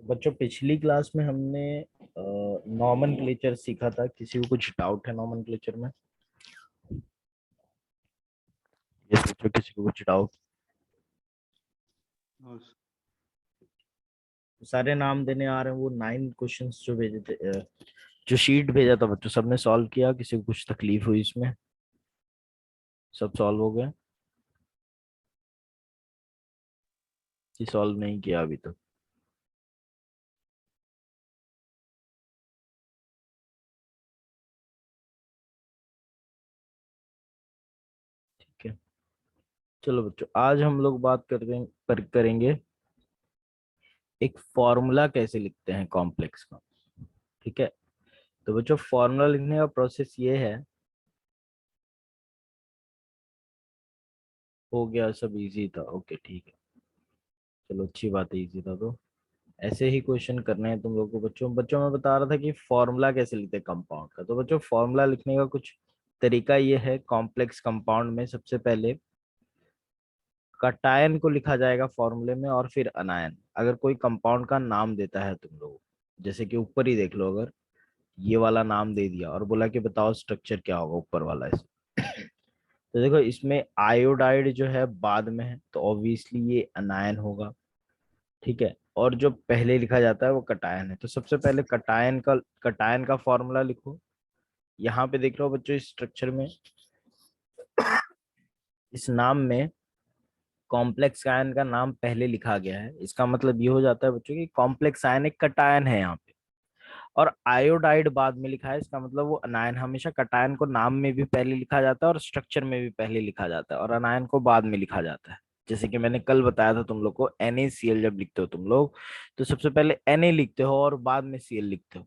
बच्चों पिछली क्लास में हमने नॉमेनक्लेचर सीखा था। किसी को कुछ डाउट है नॉमेनक्लेचर में? ये बच्चों किसी को कुछ डाउट? बस। सारे नाम देने आ रहे हैं। वो 9 क्वेश्चंस जो भेजे थे, जो शीट भेजा था बच्चों, सबने सॉल्व किया? किसी को कुछ तकलीफ हुई इसमें? सब सॉल्व हो गया कि सॉल्व नहीं किया अभी तक? ठीक है, चलो बच्चों आज हम लोग बात करेंगे एक फॉर्मूला कैसे लिखते हैं कॉम्प्लेक्स का। ठीक है, तो बच्चों फॉर्मूला लिखने का प्रोसेस ये है। हो गया, सब इजी था। ओके ठीक है, चलो अच्छी बात है, इजी था तो ऐसे ही क्वेश्चन करने हैं तुम लोगों को। बच्चों बच्चों मैं बता रहा था कि फॉर्मूला कैसे लिखते हैं कंपाउंड का। तो बच्चों फॉर्मूला लिखने का कुछ तरीका ये है। कॉम्प्लेक्स कंपाउंड में सबसे पहले कटायन को लिखा जाएगा फॉर्मूले में, और फिर अनायन। अगर कोई कंपाउंड का नाम देता है तुम लोग, जैसे कि ऊपर ही देख लो, अगर ये वाला नाम दे दिया और बोला कि बताओ स्ट्रक्चर क्या होगा ऊपर वाला इस तो देखो इसमें आयोडाइड जो है बाद में है, तो ऑब्वियसली ये अनायन होगा। ठीक है, और जो पहले लिखा जाता है वो कटायन है। तो सबसे पहले कटायन का फॉर्मूला लिखो। यहाँ पे देख रहे हो बच्चों, इस स्ट्रक्चर में, इस नाम में कॉम्प्लेक्स आयन का नाम पहले लिखा गया है। इसका मतलब ये हो जाता है बच्चों कि कॉम्प्लेक्स आयन एक कटायन है यहाँ पे, और आयोडाइड बाद में लिखा है। इसका मतलब वो अनायन। हमेशा कटायन को नाम में भी पहले लिखा जाता है और स्ट्रक्चर में भी पहले लिखा जाता है, और अनायन को बाद में लिखा जाता है। जैसे कि मैंने कल बताया था तुम लोग को, NaCl जब लिखते हो तुम लोग, तो सबसे पहले Na लिखते हो और बाद में Cl लिखते हो।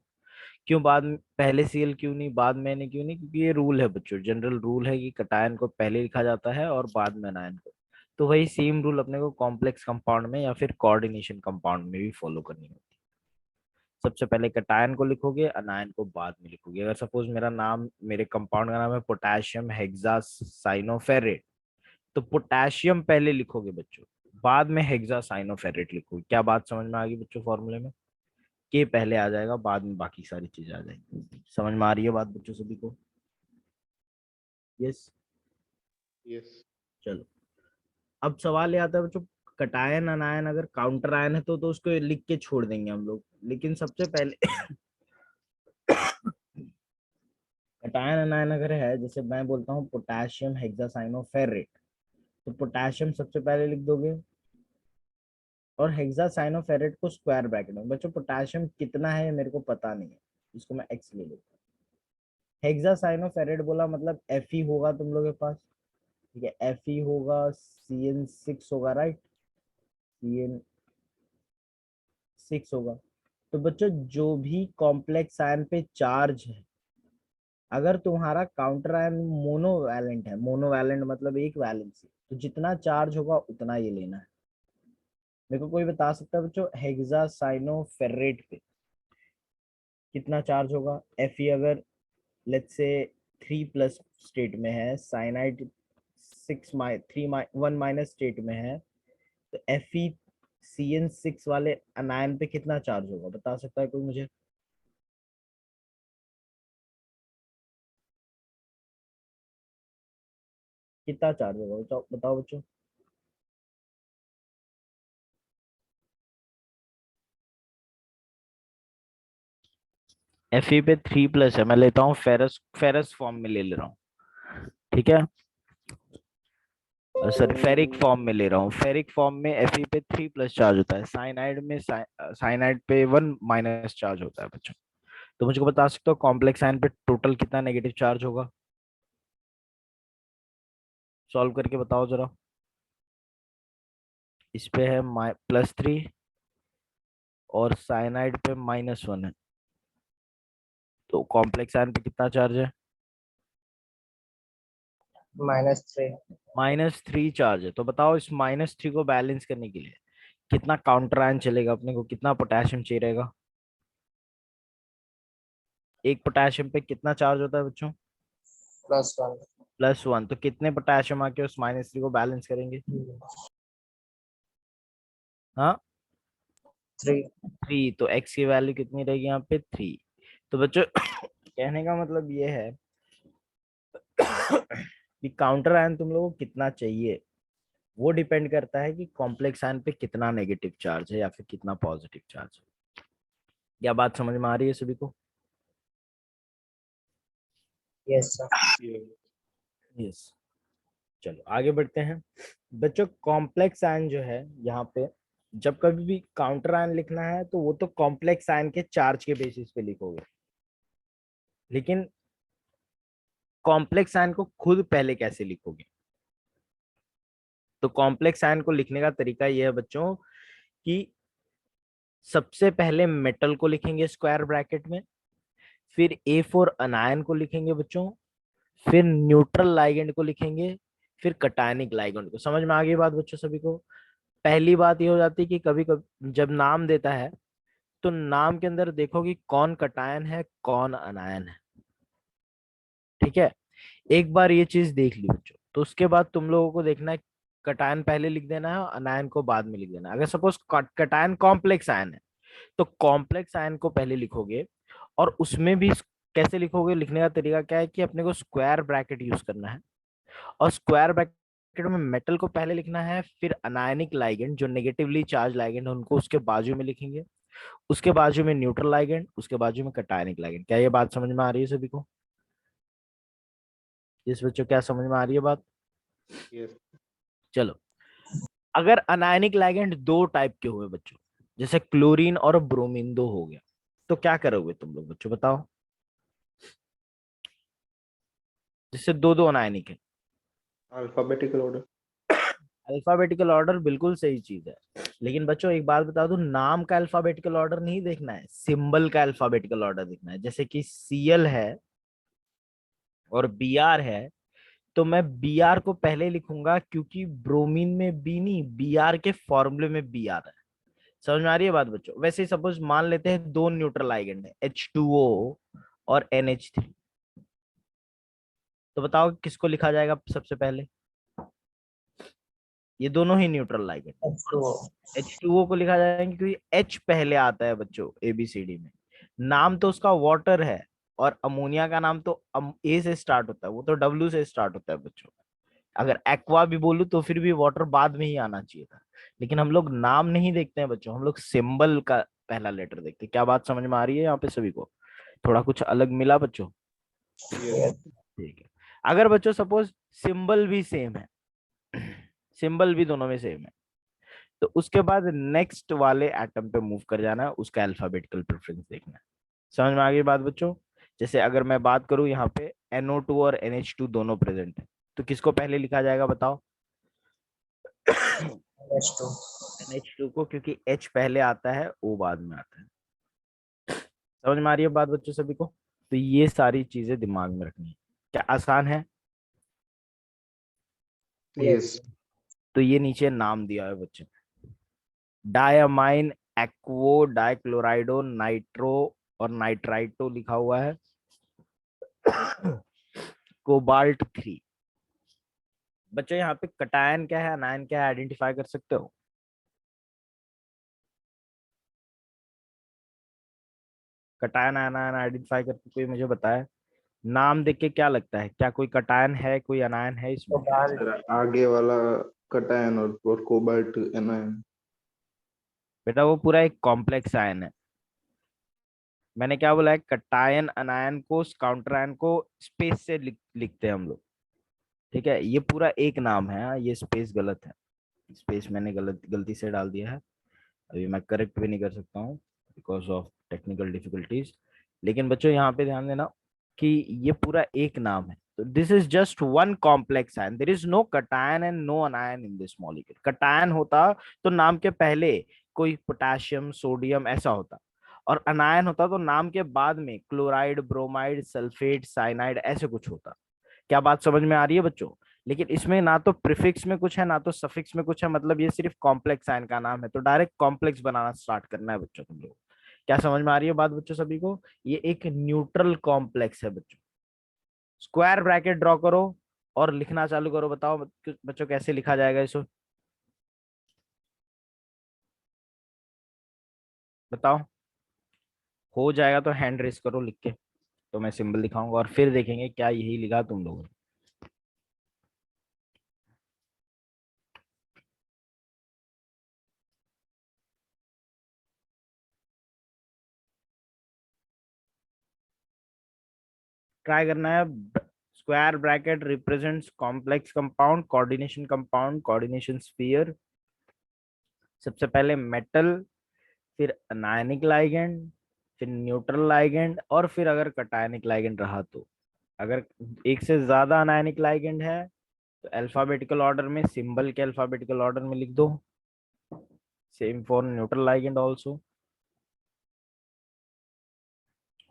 क्यों बाद में पहले Cl क्यों नहीं, बाद में Na क्यों नहीं? क्योंकि ये रूल है बच्चों, जनरल रूल है कि कटायन को पहले लिखा जाता है और बाद में अनायन को। तो वही सेम रूल अपने को कॉम्प्लेक्स कंपाउंड में या फिर कोऑर्डिनेशन कंपाउंड में भी फॉलो करनी होती है। सबसे पहले कटायन को लिखोगे, अनायन को बाद में लिखोगे। अगर सपोज मेरे कंपाउंड का नाम है पोटेशियम हेक्सासाइनोफेरेट, तो पोटेशियम पहले लिखोगे बच्चों, बाद में हेक्सासाइनोफेरेट लिखोगे। क्या बात समझ में आ गई बच्चों? फॉर्मूले में के पहले आ जाएगा, बाद में बाकी सारी चीजें आ जाएंगी। समझ में आ रही है बात बच्चों सभी को? यस। यस। चलो, अब सवाल ये आता है बच्चों, कटायन अनायन अगर काउंटर आयन है तो उसको लिख के छोड़ देंगे हम लोग। लेकिन सबसे पहले कटायन अनायन अगर है, जैसे मैं बोलता हूँ पोटेशियम हेक्सासाइनोफेरेट, तो पोटेशियम सबसे पहले लिख दोगे, और हेक्सासाइनोफेरेट को स्क्वायर ब्रैकेट में। बच्चों पोटेशियम कितना है मेरे को पता नहीं है, इसको मैं एक्स ले लेता हूँ। हेक्सासाइनोफेरेट बोला मतलब Fe होगा तुम लोग के पास। ठीक है, Fe होगा, CN6 होगा, राइट? CN6 होगा। तो बच्चों जो भी कॉम्प्लेक्स आयन पे चार्ज है, अगर तुम्हारा काउंटर आयन मोनोवैलेंट है, मोनोवैलेंट मतलब एक वैलेंसी, तो जितना चार्ज होगा उतना ये लेना है। मेरे को कोई बता सकता है बच्चों हेक्सासाइनोफेरेट पे कितना चार्ज होगा? Fe अगर लेट्स से 3+ स्टेट में है, साइनाइड 1 माइनस स्टेट में है, तो FeCN6 वाले अनायन पे कितना चार्ज होगा? बता सकता है कोई मुझे? कितना चार्ज होगा बताओ बताओ बच्चों। Fe पे 3+ है, मैं लेता हूँ फेरस फेरस फॉर्म में ले रहा हूँ। ठीक है, सॉरी फेरिक फॉर्म में ले रहा हूँ। फेरिक फॉर्म में Fe पे 3+ चार्ज होता है। साइनाइड में साइनाइड पे 1- चार्ज होता है बच्चों। तो मुझको बता सकते हो कॉम्प्लेक्स आयन पे टोटल कितना नेगेटिव चार्ज होगा? सॉल्व करके बताओ जरा। इस पे है +3, और साइनाइड पे -1 है, तो कॉम्प्लेक्स आयन पे कितना चार्ज है? -3। -3 चार्ज है। तो बताओ इस -3 को बैलेंस करने के लिए कितना काउंटर आयन चलेगा अपने को? कितना पोटेशियम चाहिए रहेगा? एक पोटेशियम पे कितना चार्ज होता है बच्चों? +1। +1। तो कितने पोटेशियम आके उस -3 को बैलेंस करेंगे? हाँ, 3. 3, तो x की वैल्यू कितनी रहेगी यहाँ पे 3। तो बच्चों कहने का मतलब ये है कि काउंटर आयन तुम लोगों को कितना चाहिए वो डिपेंड करता है कि कॉम्प्लेक्स आयन पे कितना नेगेटिव चार्ज है या फिर कितना पॉजिटिव चार्ज है। क्या बात समझ में आ रही है सभी को? Yes, sir. Yes. यस। चलो आगे बढ़ते हैं बच्चों। कॉम्प्लेक्स आयन जो है यहाँ पे, जब कभी भी काउंटर आयन लिखना है तो वो तो कॉम्प्लेक्स आयन के चार्ज के बेसिस पे लिखोगे, लेकिन कॉम्प्लेक्स आयन को खुद पहले कैसे लिखोगे? तो कॉम्प्लेक्स आयन को लिखने का तरीका ये है बच्चों कि सबसे पहले मेटल को लिखेंगे स्क्वायर ब्रैकेट में, फिर ए फॉर अनायन को लिखेंगे बच्चों, फिर न्यूट्रल लाइगेंड को लिखेंगे, फिर कटायनिक लाइगेंड को। समझ में आ गई बात बच्चों सभी को? पहली बात ये हो जाती है कि कभी कभी जब नाम देता है तो नाम के अंदर देखो कि कौन कटायन है कौन अनायन है। ठीक है, एक बार ये चीज देख ली बच्चों तो उसके बाद तुम लोगों को देखना है कटायन पहले लिख देना है और अनायन को बाद में लिख देना है। अगर सपोज कटायन कॉम्प्लेक्स आयन है तो कॉम्प्लेक्स आयन को पहले लिखोगे, और उसमें भी कैसे लिखोगे? लिखने का तरीका क्या है कि अपने को स्क्वायर ब्रैकेट यूज करना है, और स्क्वायर ब्रैकेट में मेटल को पहले लिखना है, फिर अनायनिक लाइगेंड जो नेगेटिवली चार्ज लाइगेंड है उनको उसके बाजू में लिखेंगे, उसके बाजू में न्यूट्रल लाइगेंड, उसके बाजू में कटायनिक लाइगेंड। क्या ये बात समझ में आ रही है सभी को? इस बच्चों क्या समझ में आ रही है बात? Yes. चलो, अगर अनायनिक लाइगेंड दो टाइप के हुए बच्चों, जैसे क्लोरीन और ब्रोमीन दो हो गया, तो क्या करोगे तुम लोग बच्चों बताओ? जिससे दो दो अनायनिक है। Alphabetical order. अल्फाबेटिकल ऑर्डर बिल्कुल सही चीज है, लेकिन बच्चों एक बात बता दूं, नाम का अल्फाबेटिकल ऑर्डर नहीं देखना है, सिंबल का अल्फाबेटिकल ऑर्डर देखना है। जैसे कि सीएल है और बीआर है, तो मैं बीआर को पहले लिखूंगा क्योंकि ब्रोमीन में बी नहीं, बीआर के फॉर्मूले में बीआर है। समझ में आ रही है बात बच्चों? वैसे ही सपोज मान लेते हैं दो न्यूट्रल आइगेंड है H2O और NH3, तो बताओ किसको लिखा जाएगा सबसे पहले? ये दोनों ही न्यूट्रल लाइगेंड। H2O. H2O को लिखा जाएगा क्योंकि H पहले आता है बच्चों ABCD में। नाम तो उसका वाटर है, और अमोनिया का नाम तो A से स्टार्ट होता है, वो तो W से स्टार्ट होता है बच्चों। अगर एक्वा भी बोलूं तो फिर भी वाटर बाद में ही आना चाहिए था, लेकिन हम लोग नाम नहीं देखते हैं बच्चों, हम लोग सिंबल का पहला लेटर देखते हैं। क्या बात समझ में आ रही है यहाँ पे सभी को? थोड़ा कुछ अलग मिला बच्चों? Yes. ठीक है। अगर बच्चों सपोज सिंबल भी सेम है, सिंबल भी दोनों में सेम है, तो उसके बाद नेक्स्ट वाले एटम पे मूव कर जाना है, उसका अल्फाबेटिकल प्रेफरेंस देखना है। समझ में आ गई बात बच्चों? जैसे अगर मैं बात करूं यहाँ पे NO2 और NH2 दोनों प्रेजेंट है, तो किसको पहले लिखा जाएगा बताओ? H2. NH2 को, क्योंकि H पहले आता है O बाद में आता है। समझ में आ रही है बात बच्चों सभी को? तो ये सारी चीजें दिमाग में रखनी है। क्या आसान है? Yes. Yes. तो ये नीचे नाम दिया है बच्चों, डायमाइन, एक्वो, डाइक्लोराइडो, नाइट्रो और नाइट्राइटो लिखा हुआ है। कोबाल्ट 3। बच्चों यहाँ पे कटायन क्या है अनायन क्या है आइडेंटिफाई कर सकते हो? कटायन आयन आइडेंटिफाई करके कोई मुझे बताए। नाम देख के क्या लगता है, क्या कोई कटायन है कोई अनायन है इसमें? Cobalt. सर आगे वाला कटायन और कोबाल्ट एनायन। बेटा वो पूरा एक कॉम्प्लेक्स आयन है। मैंने क्या बोला है, कटायन अनायन को काउंटर आयन को स्पेस से लिखते हैं हम लोग। ठीक है, ये पूरा एक नाम है। हाँ, ये स्पेस गलत है, स्पेस मैंने गलती से डाल दिया है। अभी मैं करेक्ट भी नहीं कर सकता हूँ बिकॉज ऑफ टेक्निकल डिफिकल्टीज। लेकिन बच्चों यहाँ पे ध्यान देना कि ये पूरा एक नाम है, तो this is just one complex ion, there is no cation and no anion in this molecule. Cation होता तो नाम के पहले कोई पोटेशियम सोडियम ऐसा होता, और अनायन होता तो नाम के बाद में क्लोराइड ब्रोमाइड सल्फेट साइनाइड ऐसे कुछ होता। क्या बात समझ में आ रही है बच्चों? लेकिन इसमें ना तो प्रीफिक्स में कुछ है ना तो सफिक्स में कुछ है, मतलब ये सिर्फ कॉम्प्लेक्स आयन का नाम है, तो डायरेक्ट कॉम्प्लेक्स बनाना स्टार्ट करना है बच्चों तुम लोग। क्या समझ में आ रही है बात बच्चों सभी को? ये एक न्यूट्रल कॉम्प्लेक्स है बच्चों। स्क्वायर ब्रैकेट ड्रॉ करो और लिखना चालू करो। बताओ बच्चों कैसे लिखा जाएगा इसको? बताओ, हो जाएगा तो हैंड रेस करो लिख के, तो मैं सिंबल दिखाऊंगा और फिर देखेंगे क्या यही लिखा तुम लोगों ने। ट्राई करना है। Square bracket represents complex compound, coordination compound, coordination sphere. सबसे पहले मेटल, फिर अनायनिक लाइगेंड, फिर न्यूट्रल लाइगेंड, और फिर अगर कटायनिक लाइगेंड रहा तो, अगर एक से ज्यादा अनायनिक लाइगेंड है तो अल्फाबेटिकल ऑर्डर में, सिंबल के अल्फाबेटिकल ऑर्डर में लिख दो। Same for neutral ligand also.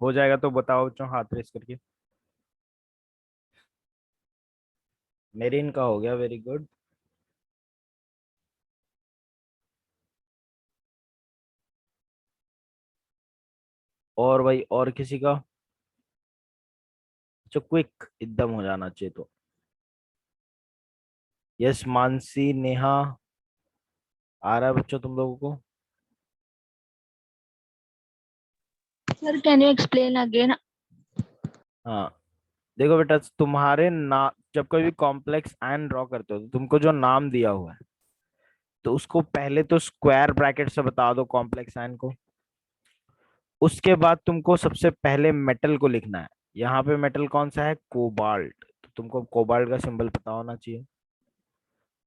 हो जाएगा तो बताओ बच्चों हाथ रेस करके। मेरिन का हो गया, वेरी गुड। और भाई और किसी का? जो क्विक एकदम हो जाना चाहिए तो। यस, मानसी, नेहा, आ रहा है बच्चों तुम लोगों को? Sir, can you explain again? हाँ, देखो बेटा, तुम्हारे ना जब कोई भी कॉम्प्लेक्स आयन ड्रॉ करते हो तो तुमको जो नाम दिया हुआ है, तो उसको पहले तो स्क्वायर ब्रैकेट से बता दो कॉम्प्लेक्स आयन को। उसके बाद तुमको सबसे पहले मेटल को लिखना है। यहाँ पे मेटल कौन सा है? कोबाल्ट, तो तुमको कोबाल्ट का सिंबल पता होना चाहिए।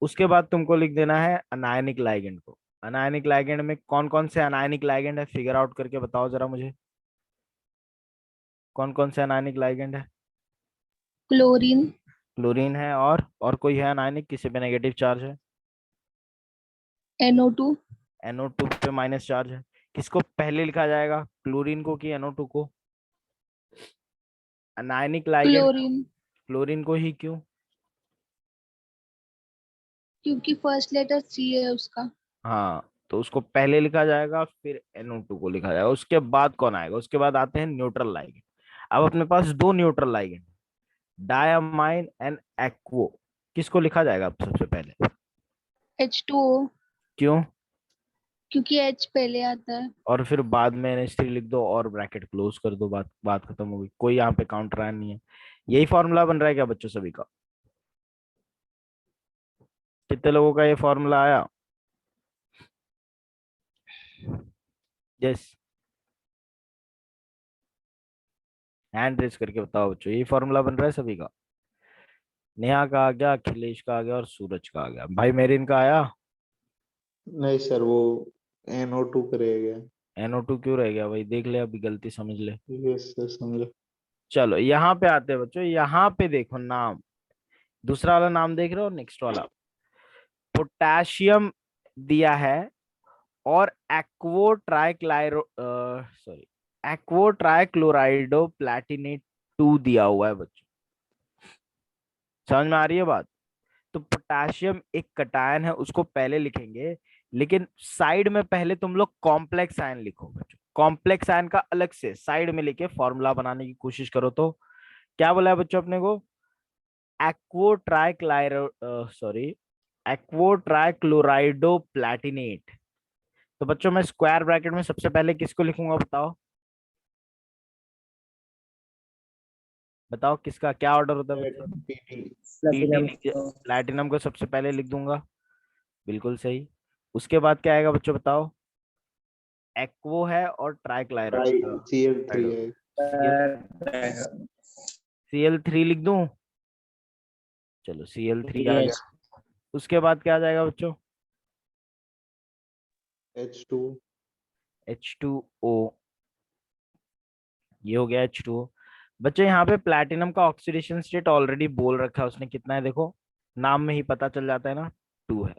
उसके बाद तुमको लिख देना है अनायनिक लाइगेंड को। अनायनिक लाइगेंड में कौन कौन से अनायनिक लाइगेंड है, फिगर आउट करके बताओ जरा मुझे। कौन कौन से अनायनिक लाइगेंड है? Chlorine, क्लोरीन है, और कोई है अनायनिक किसी पे नेगेटिव चार्ज है? NO2, NO2 पे माइनस चार्ज है। किसको पहले लिखा जाएगा, क्लोरीन को कि NO2 को? अनायनिक लाइगेंड chlorine, क्लोरीन को ही, क्यों? क्योंकि फर्स्ट लेटर C है उसका। हाँ, तो उसको पहले लिखा जाएगा, फिर NO2 को लिखा जाएगा, उसके बाद कौन आएगा? उसके बाद आते हैं न्यूट्रल लाइगेंड। अब अपने पास दो न्यूट्रल लाइगेंड, डायमाइन एंड एक्वो। किसको लिखा जाएगा अब सबसे पहले? H2O, क्यों? क्योंकि H पहले आता है। और फिर बाद में NH3 लिख दो और ब्रैकेट क्लोज कर दो, बात बात खत्म हो गई। कोई यहाँ पे काउंटर आया नहीं है। यही फॉर्मूला बन रहा है क्या बच्चों सभी का? कितने लोगों का ये फॉर्मूला आया? यस, हैंड रेस करके बताओ बच्चों, यही फॉर्मूला बन रहा है सभी का? नेहा का आ गया, अखिलेश का आ गया और सूरज का आ गया। भाई मेरे इनका आया? नहीं सर, वो NO2 पे रह गया। NO2 क्यों रह गया भाई? देख ले, अभी गलती समझ ले। यस सर, समझो। चलो यहाँ पे आते हैं बच्चों, यहाँ पे देखो नाम, दूसरा वाला नाम देख रहे हो, नेक्स्ट वाला। पोटेशियम दिया है और एक्वो ट्राइक्लाइरो सॉरी एक्वो ट्राइक्लोराइडो प्लैटिनेट 2 दिया हुआ है बच्चों। समझ में आ रही है बात? तो पोटेशियम एक कटायन है, उसको पहले लिखेंगे, लेकिन साइड में पहले तुम लोग कॉम्प्लेक्स आयन लिखो बच्चों। कॉम्प्लेक्स आयन का अलग से साइड में लिखे फॉर्मूला बनाने की कोशिश करो। तो क्या बोला है बच्चों अपने को? एक्वो ट्राइक्लाइरो सॉरी एक्वो ट्राइक्लोराइडो प्लैटिनेट। तो बच्चों मैं स्क्वायर ब्रैकेट में सबसे पहले किसको लिखूंगा बताओ? बताओ किसका क्या ऑर्डर होता है बच्चों? PT। पीटी platinum लिख, प्लैटिनम को सबसे पहले लिख दूंगा। बिल्कुल सही। उसके बाद क्या आएगा बच्चों बताओ? एक्वो है और ट्राइक्लाइरो Cl3 है। Cl3 लिख दूं? चलो Cl3 आ yes गया। उसके बाद क्या आ जाएगा बच्चों? H2। H2O। ये हो गया H2O। बच्चों यहाँ पे प्लैटिनम का ऑक्सीडेशन स्टेट ऑलरेडी बोल रखा है उसने, कितना है देखो, नाम में ही पता चल जाता है ना, 2 है।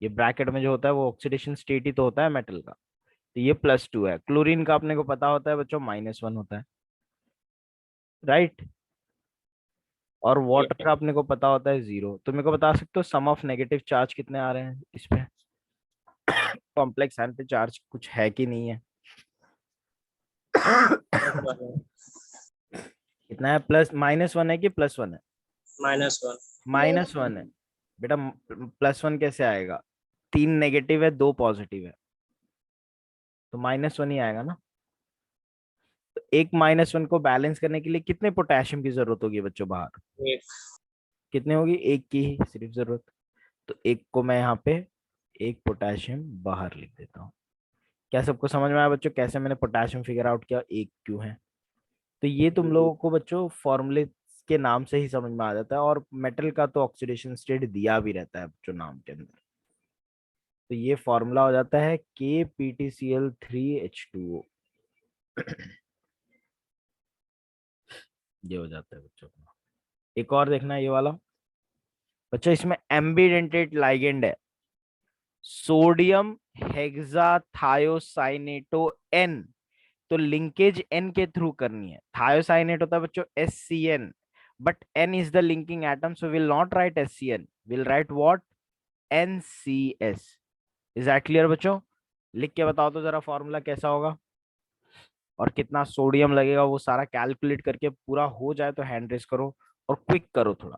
ये ब्रैकेट में जो होता है वो ऑक्सीडेशन स्टेट ही तो होता है मेटल का, तो ये +2 है। क्लोरीन का अपने को पता होता है बच्चों -1 होता है, राइट? और वाटर का अपने को पता होता है 0। तो मेरे को बता सकते हो सम ऑफ नेगेटिव चार्ज कितने आ रहे हैं इस पे? कॉम्प्लेक्स आयन पे चार्ज कुछ है कि नहीं है? कितना है? -1 है कि +1 है? -1 -1 है बेटा। +1 कैसे आएगा? 3 नेगेटिव है, 2 पॉजिटिव है। तो -1 ही आएगा ना। तो एक -1 को बैलेंस करने के लिए कितने पोटेशियम की जरूरत होगी बच्चों बाहर? एक। कितने होगी? एक की ही सिर्फ जरूरत। तो एक को मैं यहाँ पे एक पोटेशियम बाहर लिख देता हूँ। क्या सबको समझ में आया बच्चों कैसे मैंने पोटेशियम फिगर आउट किया, एक क्यों है? तो ये तुम लोगों को बच्चों फॉर्मूले के नाम से ही समझ में आ जाता है, और मेटल का तो ऑक्सीडेशन स्टेट दिया भी रहता है बच्चों नाम के अंदर। तो ये फॉर्मूला हो जाता है KPtCl3H2O। ये हो जाता है बच्चों का। एक और देखना है ये वाला बच्चों, इसमें एम्बिडेंटेट लाइगेंड है सोडियम हेक्साथायोसाइनेटो N। तो लिंकेज N के थ्रू करनी है। थायोसाइनेट होता है बच्चों SCN, but N is the linking atom, so will not right SCN, will write what? NCS। Is that clear बच्चों? लिख के बताओ तो जरा फॉर्मूला कैसा होगा और कितना सोडियम लगेगा, वो सारा कैलकुलेट करके पूरा हो जाए तो हैंड रेस करो और क्विक करो थोड़ा।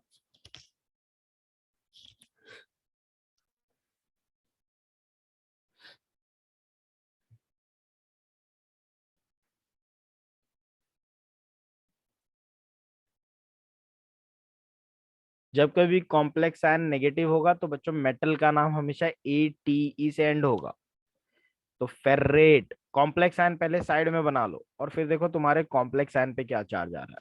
जब कभी कॉम्प्लेक्स आयन नेगेटिव होगा तो बच्चों मेटल का नाम हमेशा ATE से एंड होगा। तो फेर्रेट कॉम्प्लेक्स आयन पहले साइड में बना लो और फिर देखो तुम्हारे कॉम्प्लेक्स आयन पे क्या चार्ज आ रहा है।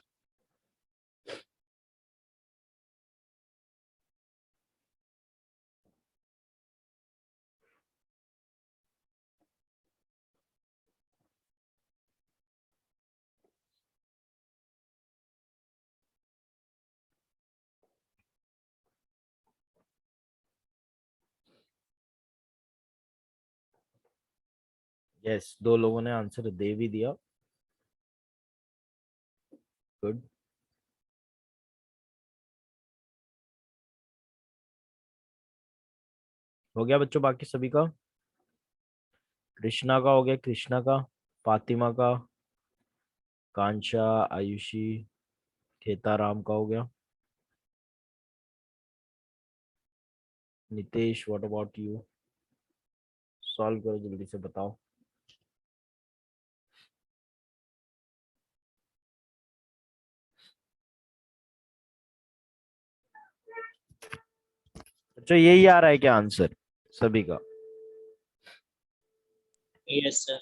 यस, दो लोगों ने आंसर दे भी दिया। गुड। हो गया बच्चों बाकी सभी का? कृष्णा का हो गया, कृष्णा का, फातिमा का, कांशा, आयुषी, खेताराम का हो गया। Nitesh what about you? Solve करो जल्दी से बताओ। बच्चों यही आ रहा है क्या आंसर सभी का? Yes sir.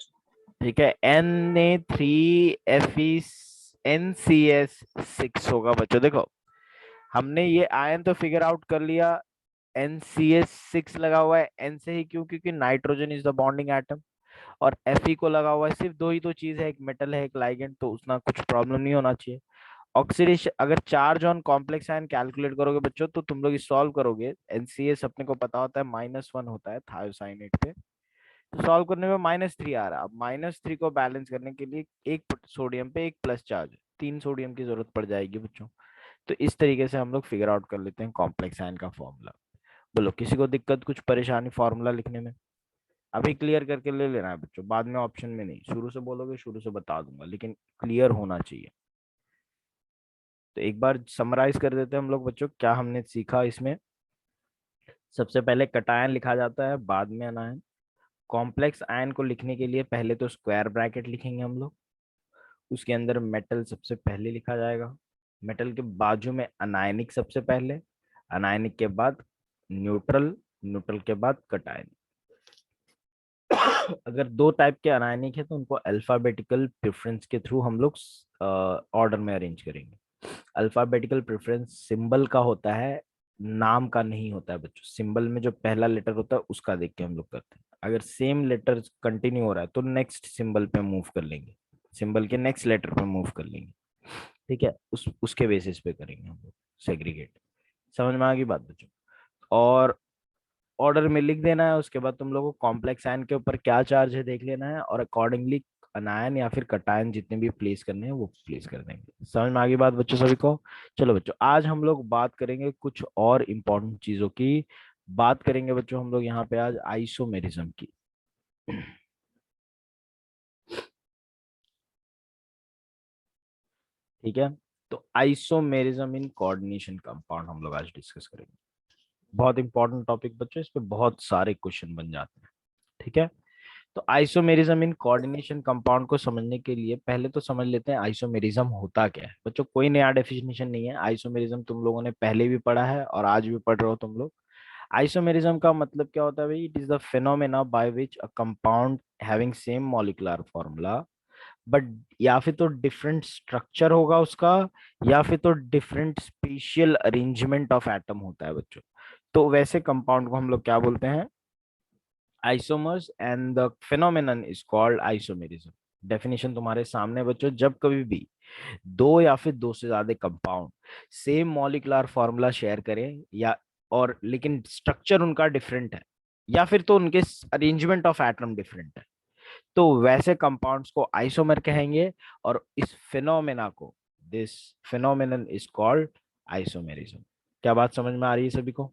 ठीक है, Na3Fe NCS6 होगा बच्चों। देखो हमने ये आयन तो फिगर आउट कर लिया, NCS6 लगा हुआ है N से ही, क्यों? क्योंकि nitrogen is the bonding atom, और Fe को लगा हुआ है। सिर्फ दो ही तो चीज है, एक मेटल है एक लाइगेंड, तो उसना कुछ प्रॉब्लम नहीं होना चाहिए। ऑक्सीडेशन, अगर charge on complex ion calculate करोगे बच्चों तो तुम लोग सॉल्व करोगे, NCS अपने को पता होता है -1 होता है थायोसाइनेट पे, तो सॉल्व करने में -3 आ रहा है। अब -3 को बैलेंस करने के लिए एक सोडियम पे एक प्लस चार्ज, 3 सोडियम की जरूरत पड़ जाएगी बच्चों। तो इस तरीके से हम लोग फिगर आउट कर लेते हैं कॉम्प्लेक्स आयन का फॉर्मूला। बोलो किसी को दिक्कत, कुछ परेशानी फॉर्मूला लिखने में? अभी क्लियर करके ले लेना है बच्चों, बाद में ऑप्शन में नहीं। शुरू से बोलोगे शुरू से बता दूंगा, लेकिन क्लियर होना चाहिए। तो एक बार समराइज कर देते हैं हम लोग बच्चों, क्या हमने सीखा इसमें। सबसे पहले कटायन लिखा जाता है, बाद में अनायन। कॉम्प्लेक्स आयन को लिखने के लिए पहले तो स्क्वायर ब्रैकेट लिखेंगे हम लोग, उसके अंदर मेटल सबसे पहले लिखा जाएगा, मेटल के बाजू में अनायनिक सबसे पहले, अनायनिक के बाद न्यूट्रल, न्यूट्रल के बाद कटायन। अगर दो टाइप के अनायनिक है तो उनको अल्फाबेटिकल प्रेफरेंस के थ्रू हम लोग ऑर्डर में अरेंज करेंगे। अल्फाबेटिकल प्रेफरेंस सिंबल का होता है, नाम का नहीं होता है बच्चों। सिंबल में जो पहला लेटर होता है उसका देख के हम लोग करते हैं। अगर सेम लेटर कंटिन्यू हो रहा है तो नेक्स्ट सिंबल पे मूव कर लेंगे, सिंबल के नेक्स्ट लेटर पे मूव कर लेंगे। ठीक है, उसके बेसिस पे करेंगे हम लोग सेग्रीगेट। समझ में आ गई बात बच्चों? और ऑर्डर में लिख देना है, उसके बाद तुम लोगों को कॉम्प्लेक्स आयन के ऊपर क्या चार्ज है देख लेना है, और अकॉर्डिंगली अनायन या फिर कटायन जितने भी प्लेस करने हैं वो प्लेस कर देंगे। समझ में आ गई बात बच्चों सभी को? चलो बच्चों आज हम लोग बात करेंगे कुछ और इम्पोर्टेंट चीजों की। बात करेंगे बच्चों हम लोग यहाँ पे आज आइसोमेरिज्म की। ठीक है, तो आइसोमेरिज्म इन कोऑर्डिनेशन कंपाउंड हम लोग आज डिस्कस करेंगे। बहुत इंपॉर्टेंट टॉपिक बच्चों, इस पे बहुत सारे क्वेश्चन बन जाते हैं। ठीक है, तो आइसोमेरिज्म इन कोऑर्डिनेशन कंपाउंड को समझने के लिए पहले तो समझ लेते हैं आइसोमेरिज्म होता क्या है। बच्चों कोई नया डेफिनेशन नहीं है, आइसोमेरिज्म तुम लोगों ने पहले भी पढ़ा है और आज भी पढ़ रहे हो तुम लोग। आइसोमेरिज्म का मतलब क्या होता है भाई? It is the phenomena by which a compound having same molecular formula but, या फिर तो डिफरेंट स्ट्रक्चर होगा उसका, या फिर तो different spatial arrangement of atom होता है बच्चों। तो वैसे कंपाउंड को हम लोग क्या बोलते हैं? Isomers, and the phenomenon is called isomerism. Definition तुम्हारे सामने बच्चों, जब कभी भी दो या फिर दो से ज्यादा compound same molecular formula share करें, या और लेकिन स्ट्रक्चर उनका डिफरेंट है, या फिर तो उनके अरेंजमेंट ऑफ एटम डिफरेंट है, तो वैसे कंपाउंड्स को आइसोमर कहेंगे। और इस फिनोमेना को, this phenomenon is called isomerism. क्या बात समझ में आ रही है सभी को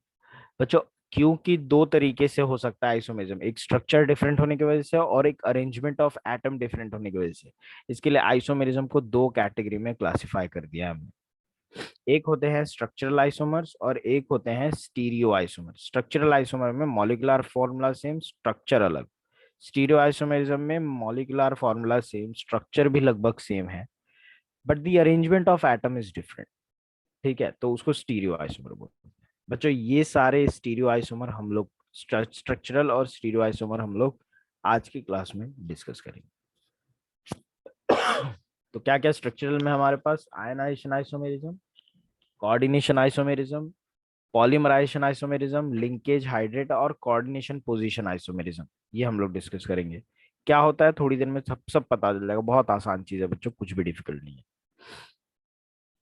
बच्चों? क्योंकि दो तरीके से हो सकता है आइसोमेरिज्म, एक स्ट्रक्चर डिफरेंट होने की वजह से और एक अरेंजमेंट ऑफ एटम डिफरेंट होने की वजह से। इसके लिए आइसोमेरिज्म को दो कैटेगरी में क्लासिफाई कर दिया हमने। एक होते हैं स्ट्रक्चरल आइसोमर्स और एक होते हैं स्टीरियो आइसोमर्स। स्ट्रक्चरल आइसोमर में मॉलिक्यूलर फॉर्मूला सेम, स्ट्रक्चर अलग। स्टीरियो आइसोमेरिज्म में मॉलिक्यूलर फॉर्मूला सेम, स्ट्रक्चर भी लगभग सेम है, but the arrangement of atom is different. ठीक है, तो उसको स्टीरियो आइसोमर बोलते हैं बच्चों। ये सारे स्टीरियो आइसोमर हम लोग, स्ट्रक्चरल और स्टीरियो आइसोमर हम लोग आज की क्लास में डिस्कस करेंगे। तो क्या क्या स्ट्रक्चरल में हमारे पास? Ionization isomerism, coordination isomerism, polymerization isomerism, linkage hydrate और कोऑर्डिनेशन पोजीशन आइसोमेरिज्म, ये हम लोग डिस्कस करेंगे। क्या होता है थोड़ी देर में सब सब पता चल जाएगा। बहुत आसान चीज है बच्चों, कुछ भी डिफिकल्ट नहीं है।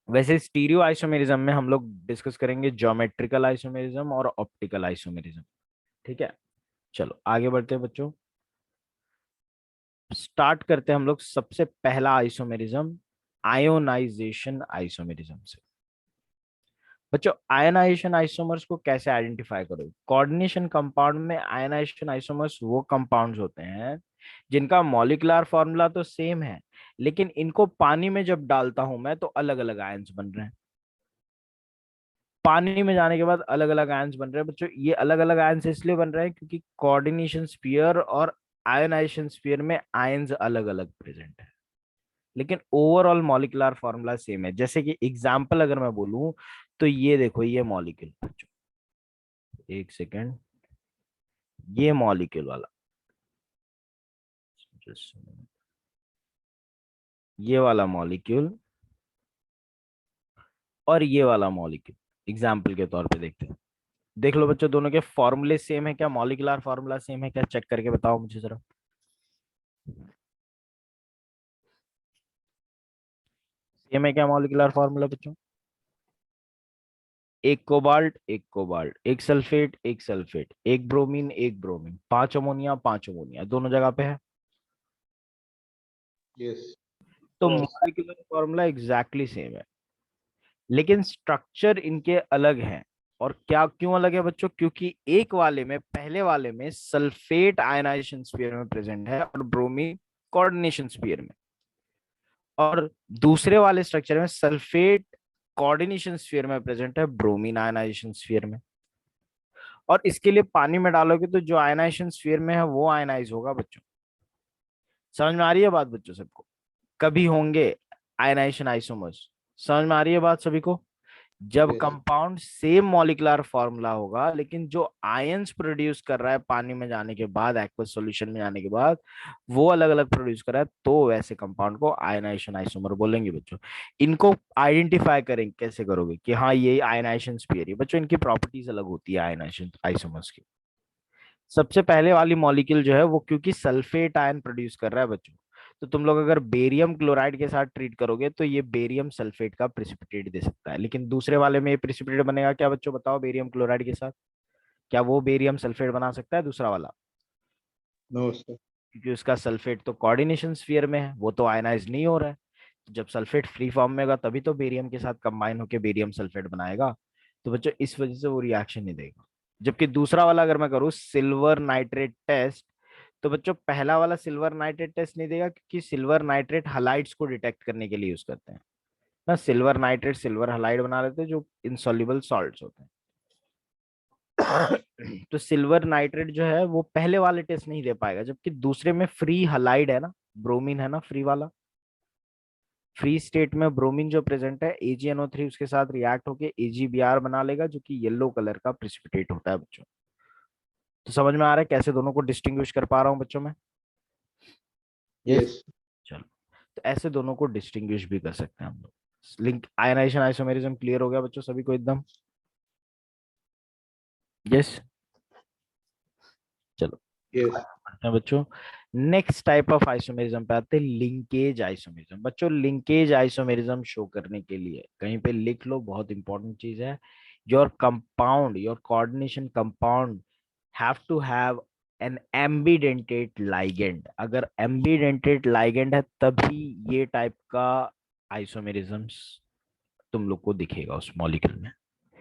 वैसे स्टीरियो आइसोमेरिज्म में हम लोग डिस्कस करेंगे ज्योमेट्रिकल आइसोमेरिज्म और ऑप्टिकल आइसोमेरिज्म। ठीक है, चलो आगे बढ़ते हैं बच्चों। स्टार्ट करते हैं हम लोग सबसे पहला आइसोमेरिज्म, आयोनाइजेशन आइसोमेरिज्म से। बच्चों आयनाइजेशन आइसोमर्स को कैसे आइडेंटिफाई करोगे? कोऑर्डिनेशन कंपाउंड में आयनाइजेशन आइसोमर्स वो कंपाउंड्स होते हैं जिनका मॉलिक्यूलर फॉर्मूला तो सेम है, लेकिन इनको पानी में जब डालता हूं मैं तो अलग अलग आयंस बन रहे हैं। पानी में जाने के बाद अलग अलग आयंस बन रहे हैं बच्चों। ये अलग अलग आयंस इसलिए बन रहे हैं क्योंकि कोऑर्डिनेशन स्फीयर और आयनाइजेशन स्फीयर में आयंस अलग अलग प्रेजेंट है, लेकिन ओवरऑल मॉलिक्यूलर फॉर्मूला सेम है। जैसे कि एग्जांपल अगर मैं बोलूं तो ये देखो, ये मॉलिक्यूल बच्चों, एक सेकेंड, ये मॉलिक्यूल वाला, Just a minute. ये वाला मॉलिक्यूल और ये वाला मॉलिक्यूल एग्जाम्पल के तौर पे देखते हैं। देख लो बच्चों, दोनों के फॉर्मूले सेम है क्या? मॉलिक्यूलर फॉर्मूला सेम है क्या? चेक करके बताओ मुझे जरा। सेम है क्या मॉलिक्यूलर फॉर्मूला बच्चों? एक कोबाल्ट एक कोबाल्ट, एक सल्फेट एक सल्फेट, एक ब्रोमीन एक ब्रोमीन, पांच अमोनिया दोनों जगह पे है। यस। तो मॉलिक्यूलर फॉर्मूला एग्जैक्टली सेम है, लेकिन स्ट्रक्चर इनके अलग हैं। और क्या क्यों अलग है बच्चों? क्योंकि एक वाले में, पहले वाले में सल्फेट आयनाइजेशन स्फीयर में प्रेजेंट है और ब्रोमीन कोऑर्डिनेशन स्फीयर में, और दूसरे वाले स्ट्रक्चर में सल्फेट कोऑर्डिनेशन स्फीयर में प्रेजेंट है, ब्रोमीन आयनाइजेशन स्फीयर में। और इसके लिए पानी में डालोगे तो जो आयनाइजेशन स्फीयर में है वो आयनाइज होगा बच्चों। समझ में आ रही है बात बच्चों सबको? कभी होंगे आयनाइजेशन आइसोमर्स। समझ में आ रही है बात सभी को? जब yes. Compound same molecular formula होगा, लेकिन जो आयंस प्रोड्यूस कर रहा है पानी में जाने के बाद, एक्वस सॉल्यूशन में जाने के बाद, वो अलग अलग प्रोड्यूस कर रहा है, तो वैसे कंपाउंड को आयनाइजेशन आइसोमर बोलेंगे बच्चों। इनको आइडेंटिफाई करेंगे कैसे करोगे कि हाँ ये आयनाइजेशन स्फीयर है बच्चों? इनकी प्रॉपर्टीज अलग होती है आयनाइजेशन आइसोमर्स की। सबसे पहले वाली मॉलिक्यूल जो है वो क्योंकि सल्फेट आयन प्रोड्यूस कर रहा है बच्चों, तो तुम लोग अगर बेरियम क्लोराइड के साथ ट्रीट करोगे तो ये बेरियम सल्फेट का प्रेसिपिटेट दे सकता है। लेकिन दूसरे वाले में ये प्रेसिपिटेट बनेगा क्या बच्चों? बताओ, बेरियम क्लोराइड के साथ क्या वो बेरियम सल्फेट बना सकता है दूसरा वाला? No sir. क्योंकि उसका सल्फेट तो कोऑर्डिनेशन स्फीयर में है, वो तो आयनाइज नहीं हो रहा है। तो जब सल्फेट फ्री फॉर्म में होगा तभी तो बेरियम के साथ कंबाइन होकर बेरियम सल्फेट बनाएगा। तो बच्चों इस वजह से वो रिएक्शन नहीं देगा। जबकि दूसरा वाला अगर मैं करूँ सिल्वर नाइट्रेट टेस्ट, तो बच्चों पहला वाला सिल्वर नाइट्रेट टेस्ट नहीं देगा, क्योंकि सिल्वर नाइट्रेट हलाइड्स को डिटेक्ट करने के लिए यूज करते हैं ना। सिल्वर नाइट्रेट सिल्वर हलाइड बना लेते हैं जो इनसॉल्युबल सॉल्ट्स होते हैं। तो सिल्वर नाइट्रेट जो है वो पहले वाले टेस्ट नहीं दे पाएगा, जबकि दूसरे में फ्री हलाइड है ना, ब्रोमीन है ना फ्री वाला, फ्री स्टेट में ब्रोमीन जो प्रेजेंट है AgNO3 उसके साथ रिएक्ट होके AgBr बना लेगा, जो कि येलो कलर का प्रेसिपिटेट होता है बच्चों। तो समझ में आ रहा है कैसे दोनों को डिस्टिंग्विश कर पा रहा हूं बच्चों में? यस। चलो, तो ऐसे दोनों को डिस्टिंग्विश भी कर सकते हैं हम लोग। लिंक आयनाइजेशन आइसोमेरिज्म क्लियर हो गया बच्चों सभी को एकदम? यस। चलो यस। बढ़ते हैं बच्चों, नेक्स्ट टाइप ऑफ आइसोमेरिज्म पे आते हैं, लिंकेज आइसोमेरिज्म। बच्चों लिंकेज आइसोमेरिज्म शो करने के लिए कहीं पे लिख लो, बहुत इंपॉर्टेंट चीज है, your compound, your coordination compound have to have an ambidentate ligand. अगर एम्बिडेंटेड लाइगेंड है तभी ये टाइप का आइसोमेरिज्म्स तुम लोग को दिखेगा उस मॉलिक्यूल में।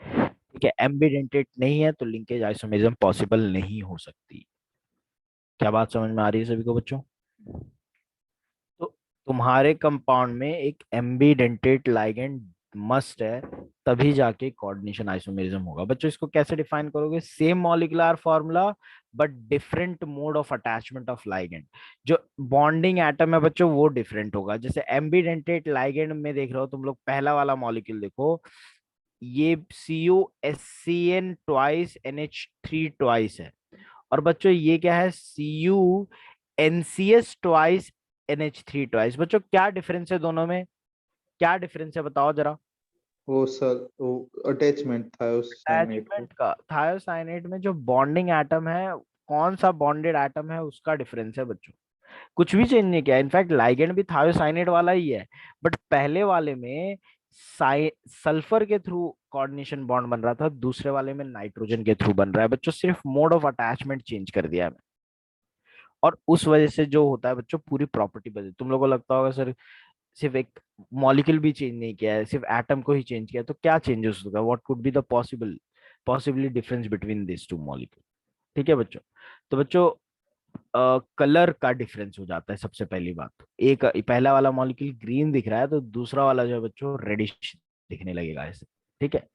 ठीक है, एम्बिडेंटेड नहीं है तो लिंकेज आइसोमेरिज्म पॉसिबल नहीं हो सकती। क्या बात समझ में आ रही है सभी को बच्चों? तो तुम्हारे कंपाउंड में एक एम्बिडेंटेड लाइगेंड मस्ट है, तभी जाके कोऑर्डिनेशन आइसोमेरिज्म होगा। बच्चों इसको कैसे डिफाइन करोगे? Same molecular formula but different mode of attachment of ligand. जो बॉन्डिंग एटम है बच्चों वो डिफरेंट होगा। जैसे एम्बिडेंटेड लाइगेंड में देख रहे हो तुम लोग, पहला वाला मॉलिक्यूल देखो, ये CuSCN ट्वाइस NH3 ट्वाइस है, और बच्चों ये क्या है? CuNCS twice NH3 twice. बच्चों क्या डिफरेंस है दोनों में? क्या डिफरेंस है बताओ जरा। वो सर वो अटैचमेंट था उस साइनाइड का। अटैचमेंट का, थायोसाइनेट में जो बॉन्डिंग एटम है, कौन सा बॉन्डेड एटम है उसका डिफरेंस है बच्चों। कुछ भी चेंज नहीं किया, इनफैक्ट लाइगेंड भी थायोसाइनेट वाला ही है, बट पहले वाले में सल्फर के थ्रू कोऑर्डिनेशन बॉन्ड बन रहा था, दूसरे वाले में नाइट्रोजन के थ्रू बन रहा है बच्चों। सिर्फ मोड ऑफ अटैचमेंट चेंज कर दिया है, और उस वजह से जो होता है बच्चों पूरी प्रॉपर्टी बदल। तुम लोगों को लगता होगा सर सिर्फ एक मॉलिक्यूल भी चेंज नहीं किया है, सिर्फ एटम को ही चेंज किया, तो क्या चेंजेस होगा? What could be the possibly difference between this two molecule? ठीक है बच्चों। तो बच्चों कलर का डिफरेंस हो जाता है सबसे पहली बात तो। एक पहला वाला मॉलिक्यूल ग्रीन दिख रहा है तो दूसरा वाला जो है बच्चों रेडिश दिखने लगेगा ऐसे। ठीक है,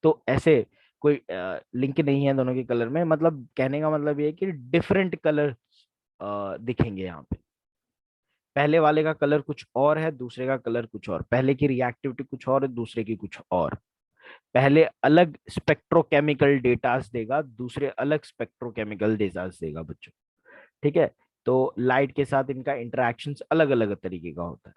तो ऐसे कोई लिंक नहीं है दोनों के कलर में, मतलब कहने का मतलब ये है कि डिफरेंट कलर दिखेंगे यहाँ पे। पहले वाले का कलर कुछ और है, दूसरे का कलर कुछ और, पहले की रिएक्टिविटी कुछ और है, दूसरे की कुछ और। पहले अलग स्पेक्ट्रोकेमिकल डेटास देगा, दूसरे अलग स्पेक्ट्रोकेमिकल डेटास देगा बच्चों। ठीक है, तो लाइट के साथ इनका इंटरेक्शंस अलग अलग तरीके का होता है।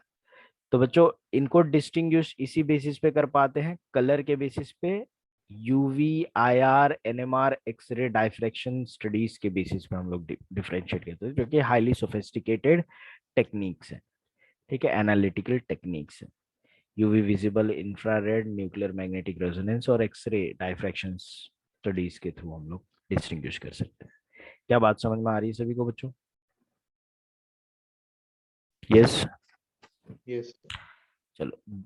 तो बच्चों इनको डिस्टिंग्विश इसी बेसिस पे कर पाते हैं, कलर के बेसिस पे, UV IR NMR x ray diffraction studies के बेसिस पे हम लोग डिफरेंशिएट करते हैं, जो कि हाईली सोफिस्टिकेटेड टेक्निक्स है। ठीक है, एनालिटिकल टेक्निक्स है। UV visible, infrared, nuclear magnetic resonance और एक्सरे डायफ्रैक्शन स्टडीज के थ्रू हम लोग डिस्टिंग्विश कर सकते हैं। क्या बात समझ में आ रही है सभी को बच्चों? यस। यस। चलो,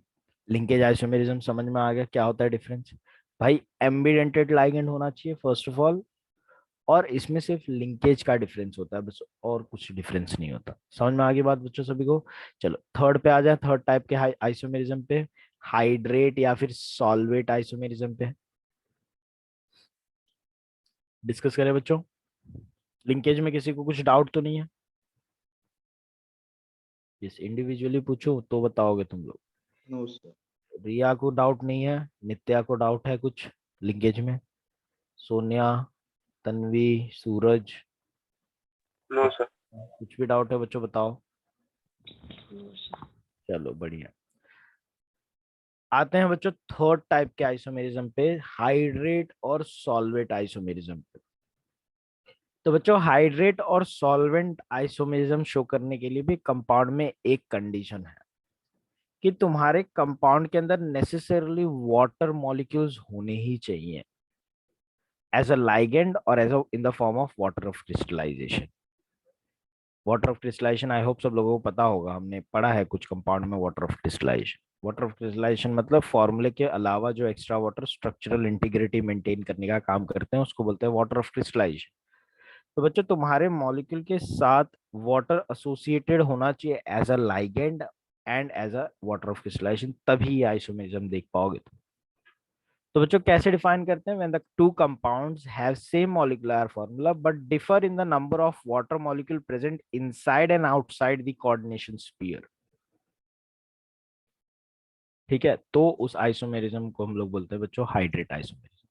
लिंकेज आइसोमेरिज्म समझ में आ गया क्या होता है डिफरेंस। भाई एम्बिडेंटेड लाइगेंड होना चाहिए फर्स्ट ऑफ ऑल, और इसमें सिर्फ लिंकेज का डिफरेंस होता है बस, और कुछ डिफरेंस नहीं होता। समझ में आ गई बात बच्चों सभी को? चलो थर्ड पे आ जाए, थर्ड टाइप के आइसोमेरिज्म पे, हाइड्रेट या फिर सॉल्वेट आइसोमेरिज्म पे डिस्कस करें बच्चों। लिंकेज में किसी को कुछ डाउट तो नहीं है? इस इंडिविजुअली पूछो तो बताओगे तुम लोग? No sir. रिया को डाउट नहीं है, नित्या को डाउट है कुछ लिंकेज में, सोनिया, तन्वी, सूरज, नो सर। कुछ भी डाउट है बच्चों बताओ। चलो बढ़िया, आते हैं बच्चों थर्ड टाइप के आइसोमेरिज्म पे, हाइड्रेट और सॉल्वेट आइसोमेरिज्म पे। तो बच्चों हाइड्रेट और सॉल्वेंट आइसोमेरिज्म शो करने के लिए भी कंपाउंड में एक कंडीशन है कि तुम्हारे कंपाउंड के अंदर नेसेसरली वाटर मॉलिक्यूल्स होने ही चाहिए, एज अ लाइगेंड और as a in the form of water of crystallisation. Water of crystallisation I hope सब लोगों को पता होगा, हमने पढ़ा है कुछ कंपाउंड में water of crystallisation. Water of crystallisation मतलब फॉर्मूले के अलावा जो extra water structural integrity maintain करने का काम करते हैं उसको बोलते हैं वाटर ऑफ क्रिस्टलाइजेशन। तो बच्चों तुम्हारे मॉलिक्यूल के साथ वाटर एसोसिएटेड होना चाहिए as a ligand and as a water of crystallisation, तभी आइसोमेरिज्म देख पाओगे तुम। तो बच्चों कैसे डिफाइन करते हैं? When the two compounds have same molecular formula but differ in the number of water molecule present inside and outside the coordination sphere. ठीक है, तो उस आइसोमेरिज्म को हम लोग बोलते हैं बच्चों हाइड्रेट आइसोमेरिज्म।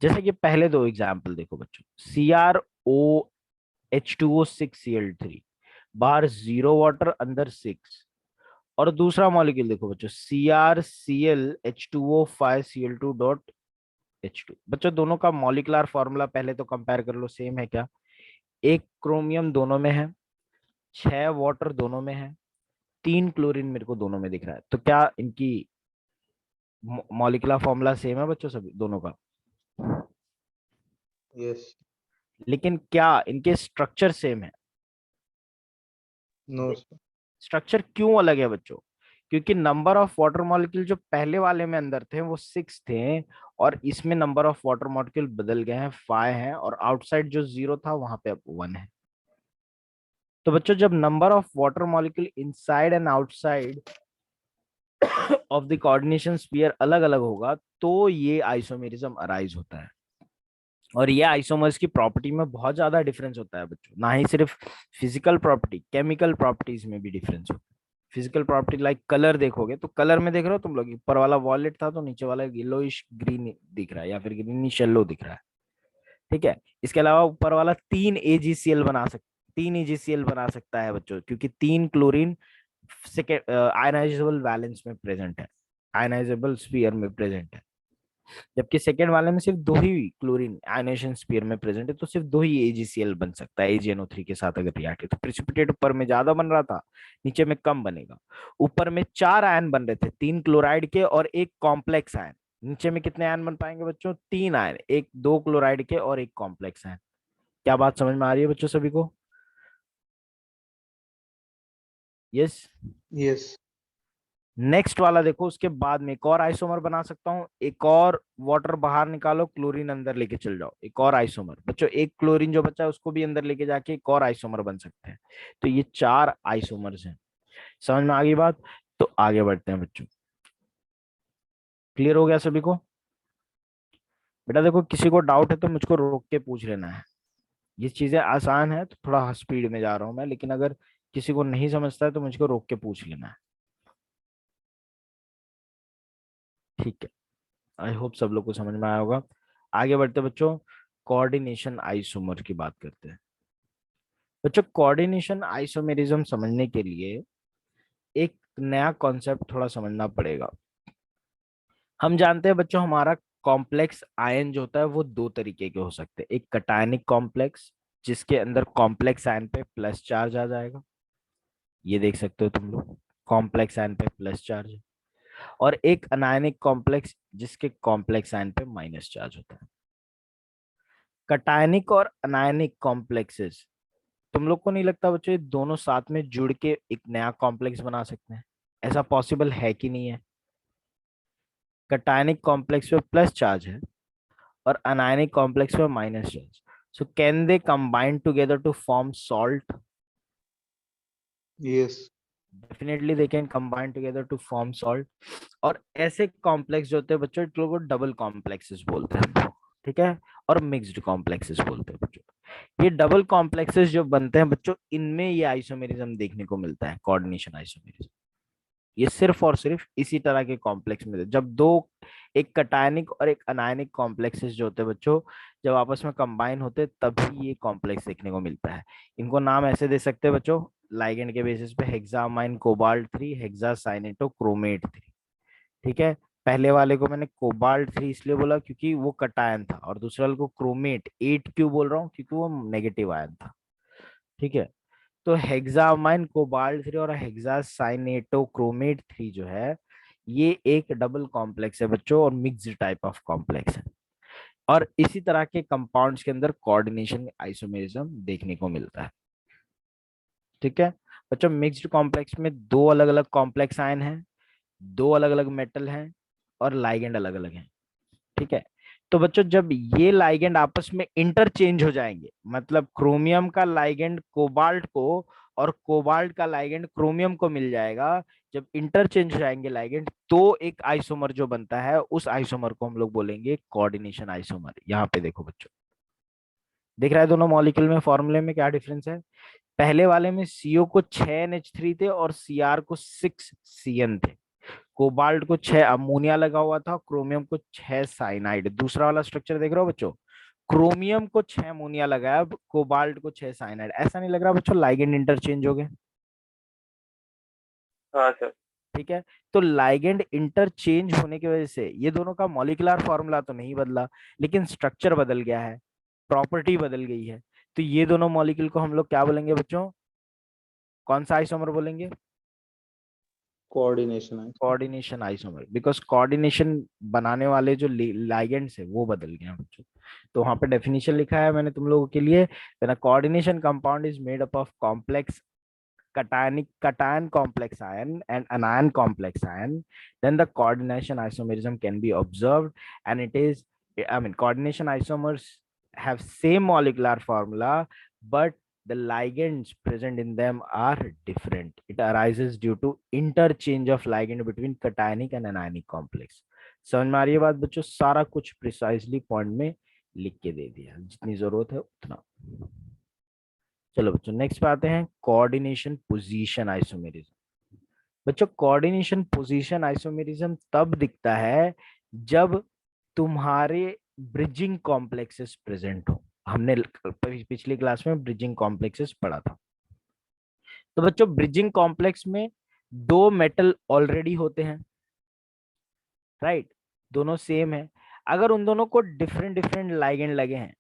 जैसे कि पहले दो एग्जाम्पल देखो बच्चों, CrOH2O6Cl3, बाहर 0 वाटर अंदर 6। और दूसरा मॉलिक्यूल देखो बच्चों, CrClH2O5Cl2.H2। बच्चों दोनों का मॉलिक्यूलर फॉर्मूला पहले तो कंपेयर कर लो, सेम है क्या? एक क्रोमियम दोनों में है, 6 वाटर दोनों में है, 3 क्लोरीन मेरे को दोनों में दिख रहा है। तो क्या इनकी मॉलिक्यूलर फॉर्मूला सेम है बच्चों सभी दोनों का? Yes. लेकिन क्या इनके स्ट्रक्चर सेम है? No, sir. स्ट्रक्चर क्यों अलग है बच्चों? क्योंकि नंबर ऑफ वाटर मॉलिक्यूल जो पहले वाले में अंदर थे वो 6 थे, और इसमें नंबर ऑफ वाटर मॉलिक्यूल बदल गए हैं, 5 हैं, और आउटसाइड जो 0 था वहां पे अब 1 है। तो बच्चों जब number of water molecule inside and outside of the coordination sphere अलग अलग होगा तो ये आइसोमेरिज्म अराइज होता है। और ये आइसोमर्स की प्रॉपर्टी में बहुत ज्यादा डिफरेंस होता है बच्चों, ना ही सिर्फ फिजिकल प्रॉपर्टी, केमिकल प्रॉपर्टीज में भी डिफरेंस होता है। फिजिकल प्रॉपर्टी लाइक कलर देखोगे तो कलर में देख रहे हो तुम लोग, ऊपर वाला वॉलेट था तो नीचे वाला येलोइश ग्रीन दिख रहा है या फिर ग्रीनिश येलो दिख रहा है। ठीक है, इसके अलावा ऊपर वाला 3 AgCl बना सकता है बच्चों, क्योंकि 3 क्लोरीन आयनाइजेबल वैलेंस में प्रेजेंट है, आयनाइजेबल स्फीयर में प्रेजेंट है। जबकि सेकेंड वाले में सिर्फ 2 ही क्लोरीन आयनेशन स्फीयर में प्रेजेंट है, तो सिर्फ 2 ही AgCl बन सकता है AgNO3 के साथ अगर रिएक्ट है। तो प्रेसिपिटेट ऊपर में ज्यादा बन रहा था, नीचे में कम बनेगा। ऊपर में 4 आयन बन रहे थे, 3 क्लोराइड के और एक कॉम्प्लेक्स आयन। नीचे में कितने आयन बन पाएंगे बच्चों? 3 आयन, एक 2 क्लोराइड के और एक कॉम्प्लेक्स आयन। क्या बात समझ में आ रही है बच्चों सभी को? यस। Yes. नेक्स्ट वाला देखो, उसके बाद में एक और आइसोमर बना सकता हूँ, एक और वाटर बाहर निकालो, क्लोरीन अंदर लेके चल जाओ, एक और आइसोमर बच्चों, एक क्लोरीन जो बचा है उसको भी अंदर लेके जाके एक और आइसोमर बन सकते हैं। तो ये 4 आइसोमर्स हैं। समझ में आ गई बात? तो आगे बढ़ते हैं बच्चों। क्लियर हो गया सभी को? बेटा देखो, किसी को डाउट है तो मुझको रोक के पूछ लेना है। ये चीजें आसान है तो थोड़ा स्पीड में जा रहा हूं मैं, लेकिन अगर किसी को नहीं समझता है तो मुझको रोक के पूछ लेना है। ठीक है, आई होप सब लोग को समझ में आया होगा। आगे बढ़ते बच्चों, कोऑर्डिनेशन आइसोमर की बात करते हैं। बच्चों कोऑर्डिनेशन आइसोमेरिज्म समझने के लिए एक नया कॉन्सेप्ट थोड़ा समझना पड़ेगा। हम जानते हैं बच्चों, हमारा कॉम्प्लेक्स आयन जो होता है वो 2 तरीके के हो सकते हैं। एक कटायनिक कॉम्प्लेक्स, जिसके अंदर कॉम्प्लेक्स आयन पे प्लस चार्ज आ जाएगा, ये देख सकते हो तुम लोग, कॉम्प्लेक्स आयन पे प्लस चार्ज है। और एक अनायनिक कॉम्प्लेक्स, जिसके कॉम्प्लेक्स आयन पे माइनस चार्ज होता है। कटायनिक और अनायनिक कॉम्प्लेक्सेस, तुम लोग को नहीं लगता बच्चों ये दोनों साथ में जुड़ के एक नया कॉम्प्लेक्स बना सकते हैं? ऐसा पॉसिबल है कि नहीं है? कटायनिक कॉम्प्लेक्स पे प्लस चार्ज है और अनायनिक कॉम्प्लेक्स पे minus charge, so can they combine together to form salt? Yes. Definitely they can combine together to form salt. और ऐसे कॉम्प्लेक्स जो होते हैं बच्चों, इन लोगों को डबल कॉम्प्लेक्सेस बोलते हैं हम लोग, ठीक है, और मिक्स्ड कॉम्प्लेक्सेस बोलते हैं बच्चों। ये डबल कॉम्प्लेक्सेस जो बनते हैं बच्चों, इनमें ये आइसोमेरिज्म देखने को मिलता है, कोऑर्डिनेशन आइसोमेरिज्म। ये सिर्फ और सिर्फ इसी तरह के कॉम्प्लेक्स में जब दो, एक कटायनिक और एक अनायनिक कॉम्प्लेक्सेस जो होते हैं बच्चों, जब आपस में कंबाइन होते हैं तभी ये कॉम्प्लेक्स देखने को मिलता है। इनको नाम ऐसे दे सकते हैं बच्चों लाइगेंड के बेसिस पे, हेक्सामाइन कोबाल्ट 3, हेक्सासाइनेटो क्रोमेट 3। ठीक है, पहले वाले को मैंने कोबाल्ट 3 इसलिए बोला क्योंकि वो कटायन था, और दूसरे वाले को क्रोमेट 8 क्यों बोल रहा हूँ? क्योंकि वो नेगेटिव आयन था। ठीक है, तो हेक्सामाइन कोबाल्ट 3 और हेक्सासाइनेटोक्रोमेट 3 जो है, ये एक डबल कॉम्प्लेक्स है बच्चों, और मिक्स्ड टाइप ऑफ कॉम्प्लेक्स है। और इसी तरह के कंपाउंड्स के अंदर कोऑर्डिनेशन आइसोमेरिज्म देखने को मिलता है। ठीक है बच्चों, मिक्स्ड कॉम्प्लेक्स में 2 अलग अलग कॉम्प्लेक्स आयन हैं, 2 अलग अलग मेटल हैं, और लाइगेंड अलग अलग हैं। ठीक है, तो बच्चों जब ये लाइगेंड आपस में इंटरचेंज हो जाएंगे, मतलब क्रोमियम का लाइगेंड कोबाल्ट को और कोबाल्ट का लाइगेंड क्रोमियम को मिल जाएगा, जब इंटरचेंज हो जाएंगे लाइगेंड, तो एक आइसोमर जो बनता है उस आइसोमर को हम लोग बोलेंगे कोऑर्डिनेशन आइसोमर। यहाँ पे देखो बच्चों, दिख रहा है दोनों मॉलिक्यूल में फॉर्मूले में क्या डिफरेंस है। पहले वाले में सीओ को 6 NH3 थे और सीआर को 6 CN थे। कोबाल्ट को 6 अमोनिया लगा हुआ था, क्रोमियम को 6 साइनाइड। दूसरा वाला स्ट्रक्चर देख रहे हो बच्चों, क्रोमियम को 6 अमोनिया लगाया, अब कोबाल्ट को 6 साइनाइड। ऐसा नहीं लग रहा बच्चों लाइगेंड इंटरचेंज हो गए? हाँ सर। ठीक है, तो लाइगेंड इंटरचेंज होने की वजह से ये दोनों का मॉलिक्यूलर फॉर्मूला तो नहीं बदला, लेकिन स्ट्रक्चर बदल गया है, प्रॉपर्टी बदल गई है। तो ये दोनों मॉलिक्यूल को हम लोग क्या बोलेंगे बच्चों, कौन सा आइसोमर बोलेंगे? कोऑर्डिनेशन है। कोऑर्डिनेशन आइसोमर, बिकॉज कोऑर्डिनेशन बनाने वाले जो लाइगेंड्स है वो बदल गए हैं बच्चों। तो वहां पे डेफिनेशन लिखा है मैंने तुम लोगों के लिए, coordination compound is made up of complex cation complex ion and anion complex ion, then the coordination isomerism can be observed, and it is, I mean, coordination isomers have same molecular formula, but the ligands present in them are different. It arises due to interchange of ligand between cationic and anionic complex. समझ में आ रही है बात बच्चों? सारा कुछ precisely point में लिख के दे दिया, जितनी जरूरत है उतना। चलो बच्चों नेक्स्ट पे आते हैं, कोऑर्डिनेशन पोजीशन आइसोमेरिज्म। बच्चों कोऑर्डिनेशन पोजीशन आइसोमेरिज्म तब दिखता है जब तुम्हारे ब्रिजिंग कॉम्प्लेक्सेस प्रेजेंट हो। हमने पिछली क्लास में ब्रिजिंग कॉम्प्लेक्सेस पढ़ा था। तो बच्चों ब्रिजिंग कॉम्प्लेक्स में दो मेटल ऑलरेडी होते हैं, राइट, दोनों सेम है। अगर उन दोनों को डिफरेंट डिफरेंट लाइगेंड लगे हैं,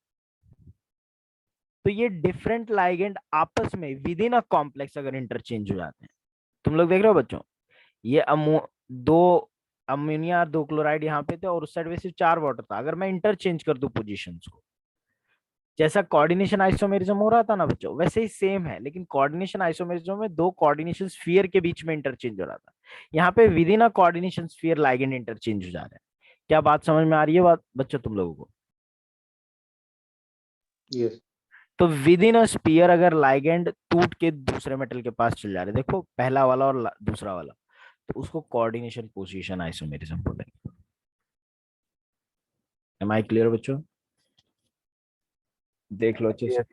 तो ये डिफरेंट लाइगेंड आपस में विद इन अ कॉम्प्लेक्स अगर इंटरचेंज हो जाते हैं, तुम लोग देख रहे हो बच्चों, ये दो अमोनिया 2 क्लोराइड यहाँ पे थे और उस साइड में सिर्फ 4 वाटर था, अगर मैं इंटरचेंज कर दूं पोजीशंस को, जैसा कोऑर्डिनेशन आइसोमेरिज्म हो रहा था ना बच्चों, वैसे ही सेम है, लेकिन कोऑर्डिनेशन आइसोमेरिज्म में दो कोऑर्डिनेशन स्फीयर के बीच में इंटरचेंज हो रहा था, यहाँ पे with in a coordination sphere ligand interchange हो जा रहा है। क्या बात समझ में आ रही है बात बच्चों तुम लोगों को? यस। तो विद इन अ स्पीयर अगर लाइगेंड टूट के दूसरे मेटल के पास चल जा रहे, देखो पहला वाला और दूसरा वाला, तो उसको कोऑर्डिनेशन पोजीशन आइसोमेरिज्म बोलेंगे। एम आई क्लियर बच्चों? देख लो अच्छे से।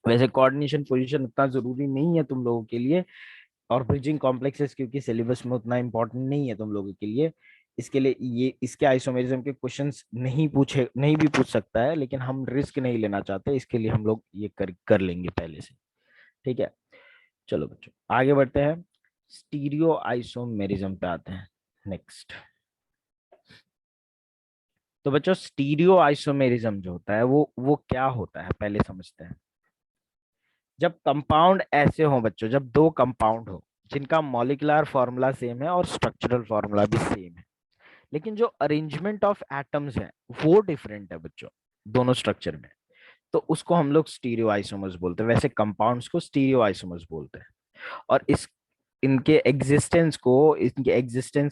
वैसे कोऑर्डिनेशन पोजीशन उतना जरूरी नहीं है तुम लोगों के लिए, और ब्रिजिंग कॉम्प्लेक्सेस क्योंकि सिलेबस में उतना इंपॉर्टेंट नहीं है तुम लोगों के लिए, इसके लिए ये इसके आइसोमेरिज्म के क्वेश्चंस नहीं भी पूछ सकता है, लेकिन हम रिस्क नहीं लेना चाहते, इसके लिए हम लोग ये कर लेंगे पहले से। ठीक है, चलो बच्चों आगे बढ़ते हैं, स्टीरियो आइसोमेरिज्म पे आते हैं नेक्स्ट। तो बच्चों स्टीरियो आइसोमेरिज्म जो होता है वो क्या होता है पहले समझते हैं। जब कंपाउंड ऐसे हो बच्चों, जब दो कंपाउंड हो जिनका मॉलिक्यूलर फॉर्मूला सेम है और स्ट्रक्चरल फॉर्मूला भी सेम है, लेकिन जो अरेंजमेंट ऑफ एटम्स है वो डिफरेंट है बच्चों दोनों स्ट्रक्चर में, तो उसको हम लोग स्टीरियो आइसोमर्स बोलते हैं। वैसे कंपाउंड्स को स्टीरियो आइसोमर्स बोलते हैं, और इनके एग्जिस्टेंस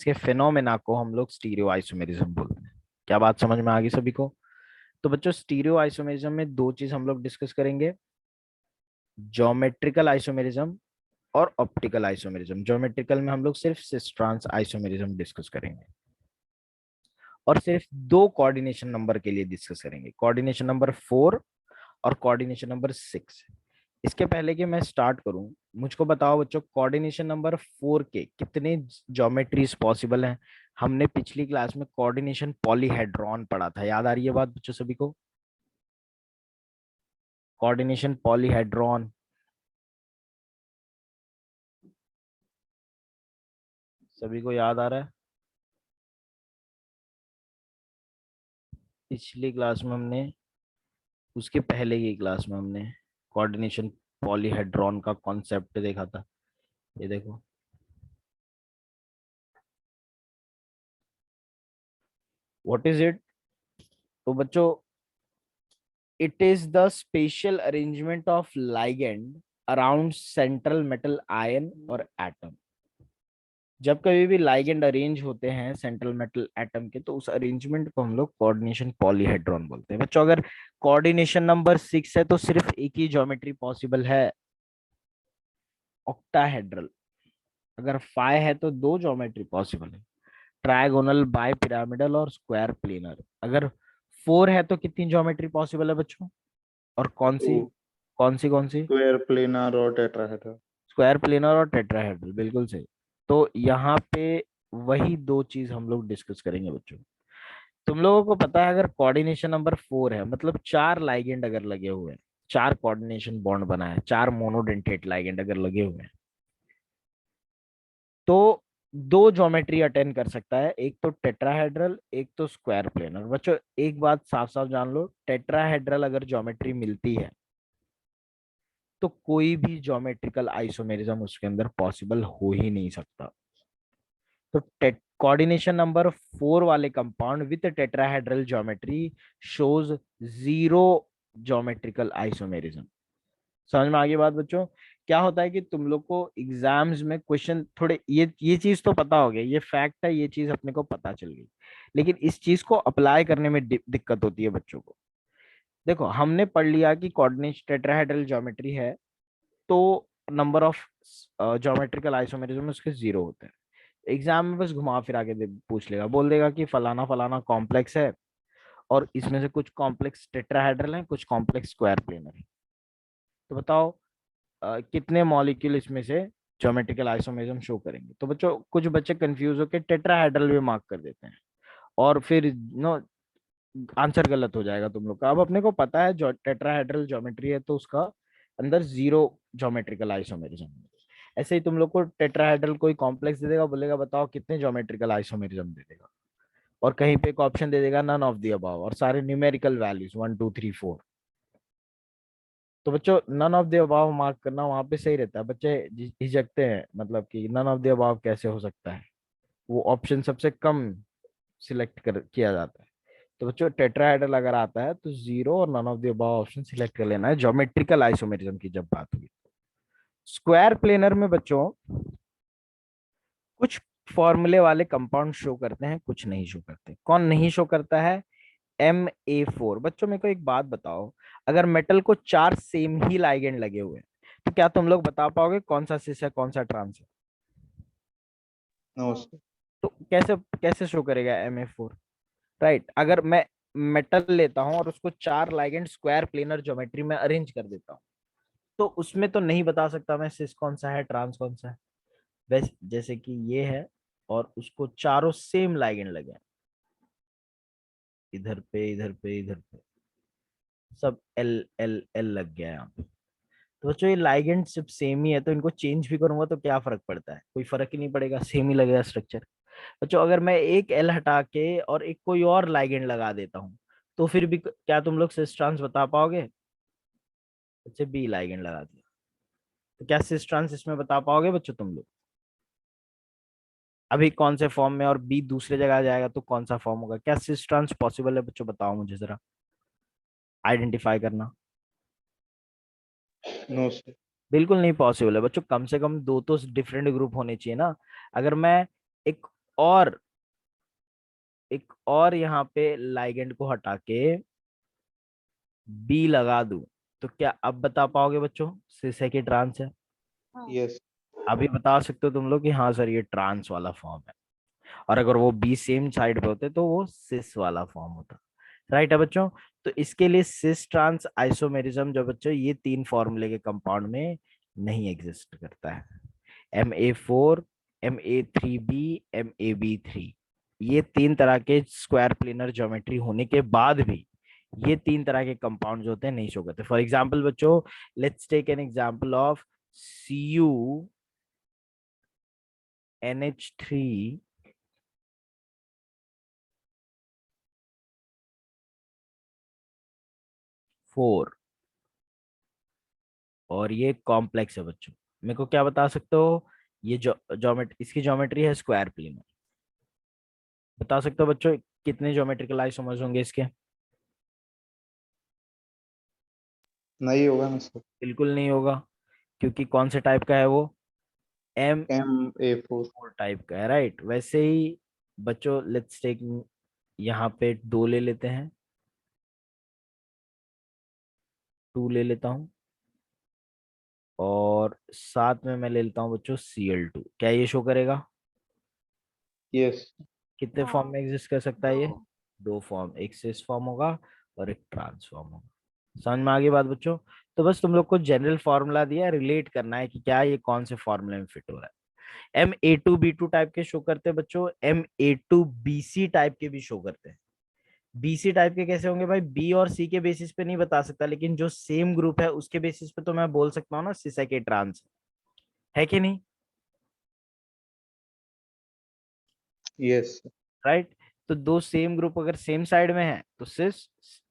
के फिनोमेना को हम लोग स्टीरियो आइसोमेरिज्म बोलते हैं। क्या बात समझ में आ गई सभी को? तो बच्चों स्टीरियो आइसोमेरिज्म में दो चीज हम लोग डिस्कस करेंगे, ज्योमेट्रिकल आइसोमेरिज्म और ऑप्टिकल आइसोमेरिज्म। ज्योमेट्रिकल में हम लोग सिर्फ सिस्ट्रांस आइसोमेरिज्म डिस्कस करेंगे, और सिर्फ दो कोऑर्डिनेशन नंबर के लिए डिस्कस करेंगे, कोऑर्डिनेशन नंबर 4 और कोऑर्डिनेशन नंबर 6। इसके पहले कि मैं स्टार्ट करूं, मुझको बताओ बच्चों कोऑर्डिनेशन नंबर 4 के कितने ज्योमेट्रीज पॉसिबल हैं। हमने पिछली क्लास में कोऑर्डिनेशन पॉलीहेड्रॉन पढ़ा था, याद आ रही है बात बच्चों सभी को? कोऑर्डिनेशन पॉलीहेड्रॉन सभी को याद आ रहा है? पिछली क्लास में हमने, उसके पहले की क्लास में हमने कोऑर्डिनेशन पॉलीहेड्रॉन का कॉन्सेप्ट देखा था। ये देखो, व्हाट इज इट? तो बच्चों it is the special arrangement of ligand around central metal ion और एटम। जब कभी भी लाइगेंड अरेंज होते हैं सेंट्रल मेटल एटम के, तो उस अरेंजमेंट को हम लोग कोऑर्डिनेशन पॉलीहेड्रॉन बोलते हैं बच्चों। अगर कोऑर्डिनेशन नंबर 6 है तो सिर्फ एक ही ज्योमेट्री पॉसिबल है, ऑक्टाहेड्रल। अगर 5 है तो दो ज्योमेट्री पॉसिबल है, ट्रायगोनल, बाय पिरामिडल और स्क्वायर प्लेनर। अगर 4 है तो कितनी ज्योमेट्री पॉसिबल है बच्चों, और कौन टू, सी कौन सी? स्क्वायर प्लेनर और टेट्राहेड्रल। स्क्वायर प्लेनर और टेट्राहेड्रल, बिल्कुल सही। तो यहाँ पे वही दो चीज हम लोग डिस्कस करेंगे बच्चों। तुम लोगों को पता है अगर कोऑर्डिनेशन नंबर 4 है, मतलब 4 लाइगेंड अगर लगे हुए हैं, 4 कोऑर्डिनेशन बॉन्ड बना है, 4 मोनोडेंटेट लाइगेंड अगर लगे हुए हैं, तो दो ज्योमेट्री अटेंड कर सकता है, एक तो टेट्राहेड्रल, एक तो स्क्वायर प्लेनर। बच्चों एक बात साफ साफ जान लो, टेट्राहेड्रल अगर ज्योमेट्री मिलती है तो कोई भी ज्योमेट्रिकल आइसोमेरिज्म उसके अंदर पॉसिबल हो ही नहीं सकता। तो कोऑर्डिनेशन नंबर 4 वाले compound with tetrahedral geometry shows zero geometrical isomerism. समझ में आ गई बात बच्चों? क्या होता है कि तुम लोग को एग्जाम्स में क्वेश्चन थोड़े, ये चीज तो पता हो गया, ये फैक्ट है, ये चीज अपने को पता चल गई, लेकिन इस चीज को अप्लाई करने में दिक्कत होती है बच्चों को। देखो हमने पढ़ लिया कि कोऑर्डिनेट टेट्राहेड्रल ज्योमेट्री है तो नंबर ऑफ ज्योमेट्रिकल आइसोमेरिज्म उसके जीरो होते हैं। एग्जाम में बस घुमा फिरा के पूछ लेगा, बोल देगा कि फलाना फलाना कॉम्प्लेक्स है और इसमें से कुछ कॉम्प्लेक्स टेट्राहेड्रल है, कुछ कॉम्प्लेक्स स्क्वायर प्लेनर है। तो बताओ कितने मॉलिक्यूल इसमें से ज्योमेट्रिकल आइसोमेरिज्म शो करेंगे? तो बच्चों कुछ बच्चे कंफ्यूज होकर टेट्राहेड्रल भी मार्क कर देते हैं, और फिर नो आंसर गलत हो जाएगा तुम लोग का। अब अपने को पता है जो टेट्राहेड्रल ज्योमेट्री है तो उसका अंदर जीरो ज्योमेट्रिकल आइसोमेरिज्म है। ऐसे ही तुम लोग को टेट्राहेड्रल कोई कॉम्प्लेक्स दे देगा, बोलेगा बताओ कितने ज्योमेट्रिकल आइसोमेरिज्म दे देगा, और कहीं पे एक ऑप्शन दे देगा नन ऑफ द अबव, और सारे न्यूमेरिकल वैल्यूज 1 2 3 4। तो बच्चों none of the above mark करना वहां पे सही रहता है। बच्चे झिझकते हैं, मतलब कि नन ऑफ द अबव कैसे हो सकता है, वो ऑप्शन सबसे कम सिलेक्ट कर किया जाता है। तो बच्चों टेट्राहेड्रल अगर आता है तो जीरो और none of the above option select कर लेना है ज्योमेट्रिकल आइसोमेरिज्म की जब बात हुई। स्क्वायर प्लेनर में बच्चों कुछ फॉर्मूले वाले कंपाउंड शो करते हैं, कुछ नहीं शो करते। कौन नहीं शो करता है? Ma4। बच्चों मेरे को एक बात बताओ, अगर मेटल को 4 सेम ही लाइगेंड लगे हुए हैं तो क्या तुम लोग बता पाओगे कौन सा सिस है कौन सा ट्रांस है? No sir. तो कैसे कैसे शो करेगा Ma4? राइट, अगर मैं मेटल लेता हूं और उसको 4 लाइगेंड स्क्वायर प्लेनर ज्योमेट्री में अरेंज कर देता हूं, तो उसमें तो नहीं बता सकता मैं सिस कौन सा है ट्रांस कौन सा है। वैसे जैसे कि ये है और उसको चारों सेम लाइगेंड लगे हैं, इधर पे इधर पे इधर पे, सब एल एल एल लग गया है यहाँ पे। तो बच्चों ये लाइगेंड सिर्फ सेम ही है, तो इनको चेंज भी करूंगा तो क्या फर्क पड़ता है? कोई फर्क ही नहीं पड़ेगा, सेम ही लगेगा स्ट्रक्चर। बच्चों अगर मैं एक एल हटा के और एक कोई और लाइगेंड लगा देता हूँ, तो फिर भी क्या तुम लोग सिस ट्रांस बता पाओगे? बच्चे बी लाइगेंड लगा दिया, तो क्या सिस ट्रांस इसमें बता पाओगे बच्चों तुम लोग? अभी कौन से फॉर्म में और बी दूसरे जगह जाएगा तो कौन सा फॉर्म होगा? क्या सिस ट्रांस पॉसिबल है बच्चों? बताओ मुझे जरा, आइडेंटिफाई करना। No sir. बिल्कुल नहीं पॉसिबल है बच्चों, कम से कम दो तो डिफरेंट ग्रुप होने चाहिए ना। अगर मैं एक और यहाँ पे लाइगेंड को हटा के बी लगा दूं, तो क्या अब बता पाओगे बच्चों सिस है कि ट्रांस है? यस। अभी बता सकते हो तुम लोग कि हाँ सर ये ट्रांस वाला फॉर्म है, और अगर वो बी सेम साइड पे होते तो वो सिस वाला फॉर्म होता। राइट है बच्चों? तो इसके लिए सिस ट्रांस आइसोमेरिज्म जो बच्चों ये 3 फॉर्मूले के कंपाउंड में नहीं एग्जिस्ट करता है। Ma4, Ma3b, Mab3, ये 3 तरह के स्क्वायर प्लेनर ज्योमेट्री होने के बाद भी ये 3 तरह के कंपाउंड जो होते हैं नहीं शो करते। फॉर एग्जाम्पल बच्चों, let's take an example of CuNH3 4, और ये कॉम्प्लेक्स है बच्चों। मेरे को क्या बता सकते हो? ये जो ज्योमेट्री, इसकी ज्योमेट्री है स्क्वायर प्लेनर। बता सकते हो बच्चों कितने ज्योमेट्रिकल आइसोमर्स होंगे इसके? नहीं होगा ना सर। बिल्कुल नहीं होगा, क्योंकि कौन से टाइप का है वो? MA4 टाइप का है, राइट। वैसे ही बच्चों लेट्स टेक, यहाँ पे 2 ले लेते हैं, 2 ले लेता हूँ, और साथ में मैं ले लेता हूँ बच्चों Cl2। क्या ये शो करेगा? यस कितने फॉर्म में एग्जिस्ट कर सकता है ये? दो। 2 फॉर्म, एक सिस फॉर्म होगा और एक ट्रांस फॉर्म होगा। समझ में आ गई बात बच्चों? तो बस तुम लोग को जनरल फॉर्मूला दिया है, रिलेट करना है कि क्या ये कौन से फॉर्मूले में फिट हो रहा है। Ma2B2 टाइप के शो करते हैं बच्चों, Ma2BC टाइप के भी शो करते हैं। बीसी टाइप के कैसे होंगे भाई? बी और सी के बेसिस पे नहीं बता सकता, लेकिन जो सेम ग्रुप है उसके बेसिस पे तो मैं बोल सकता हूँ ना सिस है कि ट्रांस है कि नहीं, यस राइट। तो दो सेम ग्रुप अगर सेम साइड में है तो सिस,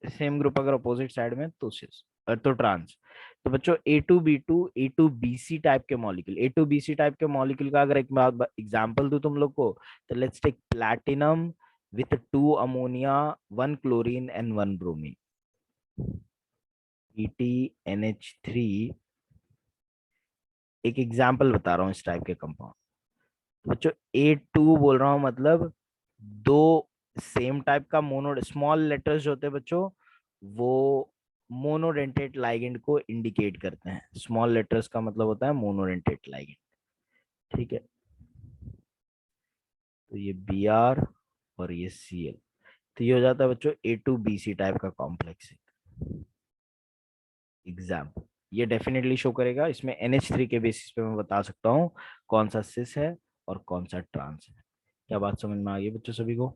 सेम ग्रुप अगर अपोजिट साइड में है तो सिस, तो ट्रांस। तो बच्चों A2B2 A2BC टाइप के मॉलिक्यूल, A2BC टाइप के मॉलिक्यूल का अगर एक बात एग्जांपल दूं तुम लोग को, तो let's take platinum with 2 ammonia 1 chlorine and 1 bromine, PTNH3। एक एग्जांपल बता रहा हूँ इस टाइप के कंपाउंड। बच्चों A2 बोल रहा हूँ, मतलब दो सेम टाइप का मोनो, स्मॉल लेटर्स जो होते हैं बच्चों वो मोनोडेंटेट लाइगेंड को इंडिकेट करते हैं। स्मॉल लेटर्स का मतलब होता है मोनोडेंटेट लाइगेंड, ठीक है। तो ये Br और ये Cl, तो ये हो जाता है बच्चों A2BC टाइप का कॉम्प्लेक्स एग्जाम्पल। ये डेफिनेटली शो करेगा, इसमें NH3 के बेसिस पे मैं बता सकता हूँ कौन सा सिस है और कौन सा ट्रांस है। क्या बात समझ में आ गई बच्चों सभी को?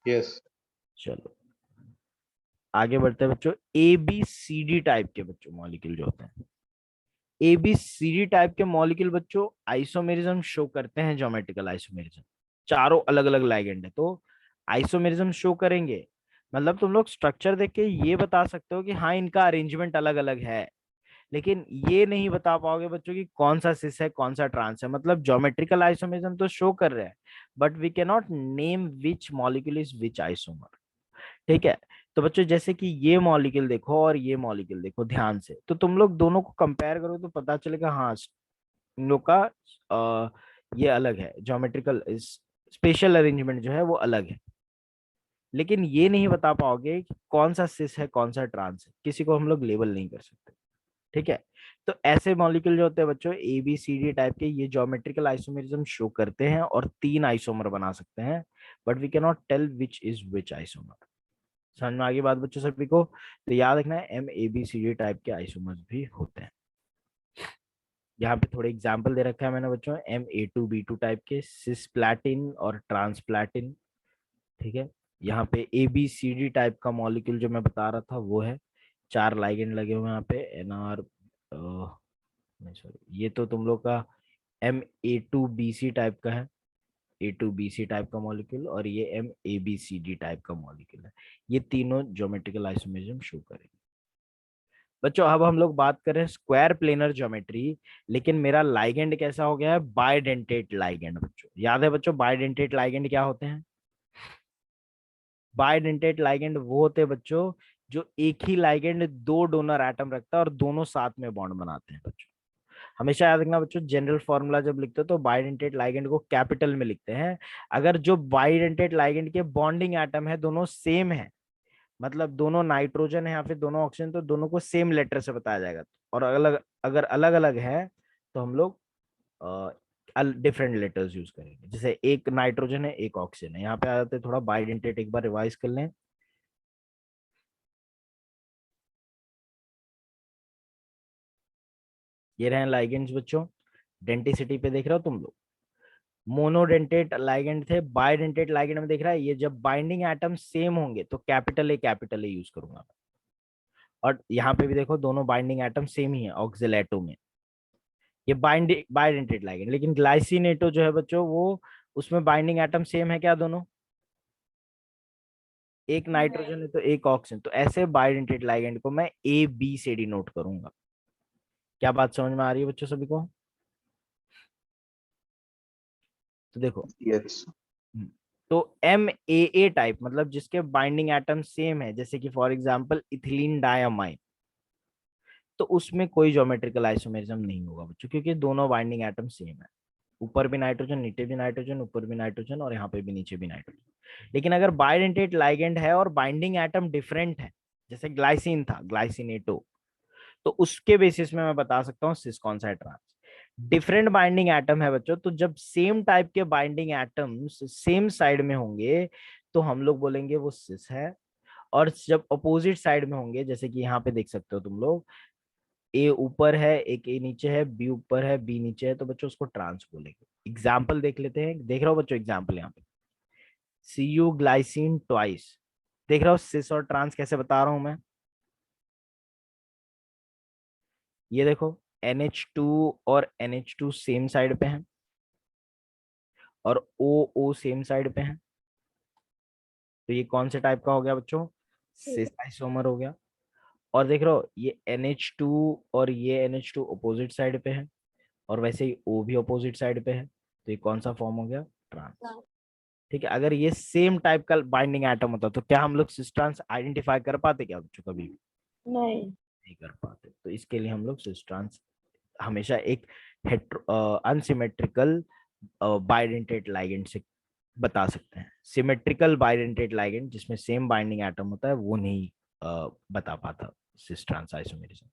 यस चलो आगे बढ़ते हैं बच्चों। ABCD टाइप के बच्चों मॉलिक्यूल जो होते हैं, ABCD टाइप के मॉलिक्यूल बच्चों आइसोमेरिज्म शो करते हैं, ज्योमेट्रिकल आइसोमेरिज्म। चारों अलग अलग लाइगेंड है तो आइसोमेरिज्म शो करेंगे। मतलब तुम लोग स्ट्रक्चर देख के ये बता सकते हो कि हाँ इनका अरेंजमेंट अलग अलग है, लेकिन ये नहीं बता पाओगे बच्चों कि कौन सा सिस है कौन सा ट्रांस है। मतलब ज्योमेट्रिकल आइसोमेरिज्म तो शो कर रहे हैं, but we can not name which molecule is which isomer, ठीक है। तो बच्चों जैसे कि ये मॉलिक्यूल देखो और ये मॉलिक्यूल देखो ध्यान से, तो तुम लोग दोनों को कंपेयर करो तो पता चलेगा हाँ इन लोग का ये अलग है, ज्योमेट्रिकल स्पेशल अरेंजमेंट जो है वो अलग है। लेकिन ये नहीं बता पाओगे कि कौन सा सिस है कौन सा ट्रांस है, किसी को हम लोग लेबल नहीं कर सकते, ठीक है। तो ऐसे मॉलिक्यूल जो होते हैं बच्चों ABCD टाइप के, ये ज्योमेट्रिकल आइसोमेरिज्म शो करते हैं और 3 आइसोमर बना सकते हैं, but we can not tell which is which isomer. समझ में आ गई बात बच्चों सभी को? तो याद रखना है MABCD टाइप के आइसोमर्स भी होते हैं। यहाँ पे थोड़े एग्जाम्पल दे रखा है मैंने बच्चों, Ma2B2 टाइप के सिस्प्लैटिन और ट्रांसप्लैटिन, ठीक है। यहाँ पे ABCD टाइप का मॉलिक्यूल जो मैं बता रहा था वो है, 4 लाइगेंड लगे हुए हैं यहाँ पे NR, नहीं सॉरी, ये तो तुम लोग का Ma2BC टाइप का है, A2BC टाइप का मॉलिक्यूल, और ये MABCD टाइप का मॉलिक्यूल है। ये तीनों ज्योमेट्रिकल आइसोमेरिज्म शो करेंगे। बच्चों अब हम लोग बात करें स्क्वायर प्लेनर ज्योमेट्री, लेकिन मेरा लाइगेंड कैसा हो गया है? Bidentate ligand. बच्चों याद है बच्चों बाइडेंटेट लाइगेंड क्या होते हैं? बाइडेंटेट लाइगेंड वो होते हैं बच्चों जो एक ही लाइगेंड 2 डोनर एटम रखता है और दोनों साथ में बॉन्ड बनाते हैं बच्चों। हमेशा याद रखना बच्चों, जनरल फॉर्मूला जब लिखते हो तो बाइडेंटेट लाइगेंड को कैपिटल में लिखते हैं। अगर जो बाइडेंटेट लाइगेंड के बॉन्डिंग एटम है दोनों सेम है, मतलब दोनों नाइट्रोजन है या फिर दोनों ऑक्सीजन, तो दोनों को सेम लेटर से बताया जाएगा। और अलग अगर अलग अलग है तो हम लोग डिफरेंट लेटर्स यूज करेंगे। जैसे एक नाइट्रोजन है एक ऑक्सीजन है, यहाँ पे आ जाते हैं, थोड़ा बाइडेंटेट एक बार रिवाइज कर लें। ये रहे लाइगेंड्स बच्चों, डेंटिसिटी पे देख रहे हो तुम लोग, मोनोडेंटेट लाइगेंड थे, बाइडेंटेट लाइगेंड में देख रहा है, ये जब बाइंडिंग एटम सेम होंगे तो कैपिटल ए यूज करूंगा। और यहाँ पे भी देखो दोनों बाइंडिंग एटम सेम ही है ऑक्सिलेटो में, ये बाइडेंटेट लाइगेंड। लेकिन ग्लाइसिनेटो जो है बच्चों वो, उसमें बाइंडिंग एटम सेम है क्या दोनों? एक नाइट्रोजन है तो एक ऑक्सीजन, तो ऐसे बाइडेंटेट लाइगेंड को मैं A B से डिनोट करूंगा। क्या बात समझ में आ रही है बच्चों सभी को? तो देखो, यस हम्म, तो MAA टाइप मतलब जिसके बाइंडिंग एटम सेम है, जैसे कि फॉर एग्जांपल इथिलीन डायमाइन, तो उसमें कोई ज्योमेट्रिकल आइसोमेरिज्म नहीं होगा बच्चों, क्योंकि दोनों बाइंडिंग एटम सेम है। ऊपर भी नाइट्रोजन, नीचे भी नाइट्रोजन, ऊपर भी नाइट्रोजन और यहाँ पे भी नीचे भी नाइट्रोजन। लेकिन अगर बाइडेंटेट लाइगेंड है और बाइंडिंग एटम डिफरेंट है, जैसे ग्लाइसिन था, ग्लाइसिनेटो, तो उसके बेसिस में मैं बता सकता हूँ सिस कौन सा है, ट्रांस। डिफरेंट बाइंडिंग एटम है बच्चों, तो जब सेम टाइप के बाइंडिंग एटम्स सेम साइड में होंगे तो हम लोग बोलेंगे वो सिस है। और जब अपोजिट साइड में होंगे, जैसे कि यहाँ पे देख सकते हो तुम लोग, ए ऊपर है, एक ए नीचे है, बी ऊपर है, बी नीचे है, तो बच्चों उसको ट्रांस बोलेंगे। एग्जाम्पल देख लेते हैं, देख रहे हो बच्चों एग्जाम्पल यहाँ पे, सी यू ग्लाइसिन ट्वाइस, देख रहे हो सिस और ट्रांस कैसे बता रहा हूं मैं। ये देखो NH2 और NH2 सेम साइड पे हैं, और O सेम साइड पे हैं, तो ये कौन से टाइप का हो गया बच्चों, सिस आइसोमर हो गया। और देख रहे हो ये NH2 और ये NH2 अपोजिट साइड पे है, और वैसे ही O भी अपोजिट साइड पे है, तो ये कौन सा फॉर्म हो गया, ट्रांस। ठीक है, अगर ये सेम टाइप का बाइंडिंग एटम होता तो क्या हम लोग सिस ट्रांस आइडेंटिफाई कर पाते क्या बच्चों, कभी भी नहीं कर पाते। तो इसके लिए हम लोग सिस ट्रांस हमेशा एक अनसिमेट्रिकल बाइडेंटेट लाइगेंड से बता सकते हैं। सिमेट्रिकल बाइडेंटेट लाइगेंड जिसमें सेम बाइंडिंग एटम होता है वो नहीं बता पाता सिस ट्रांस आइसोमेरिज्म।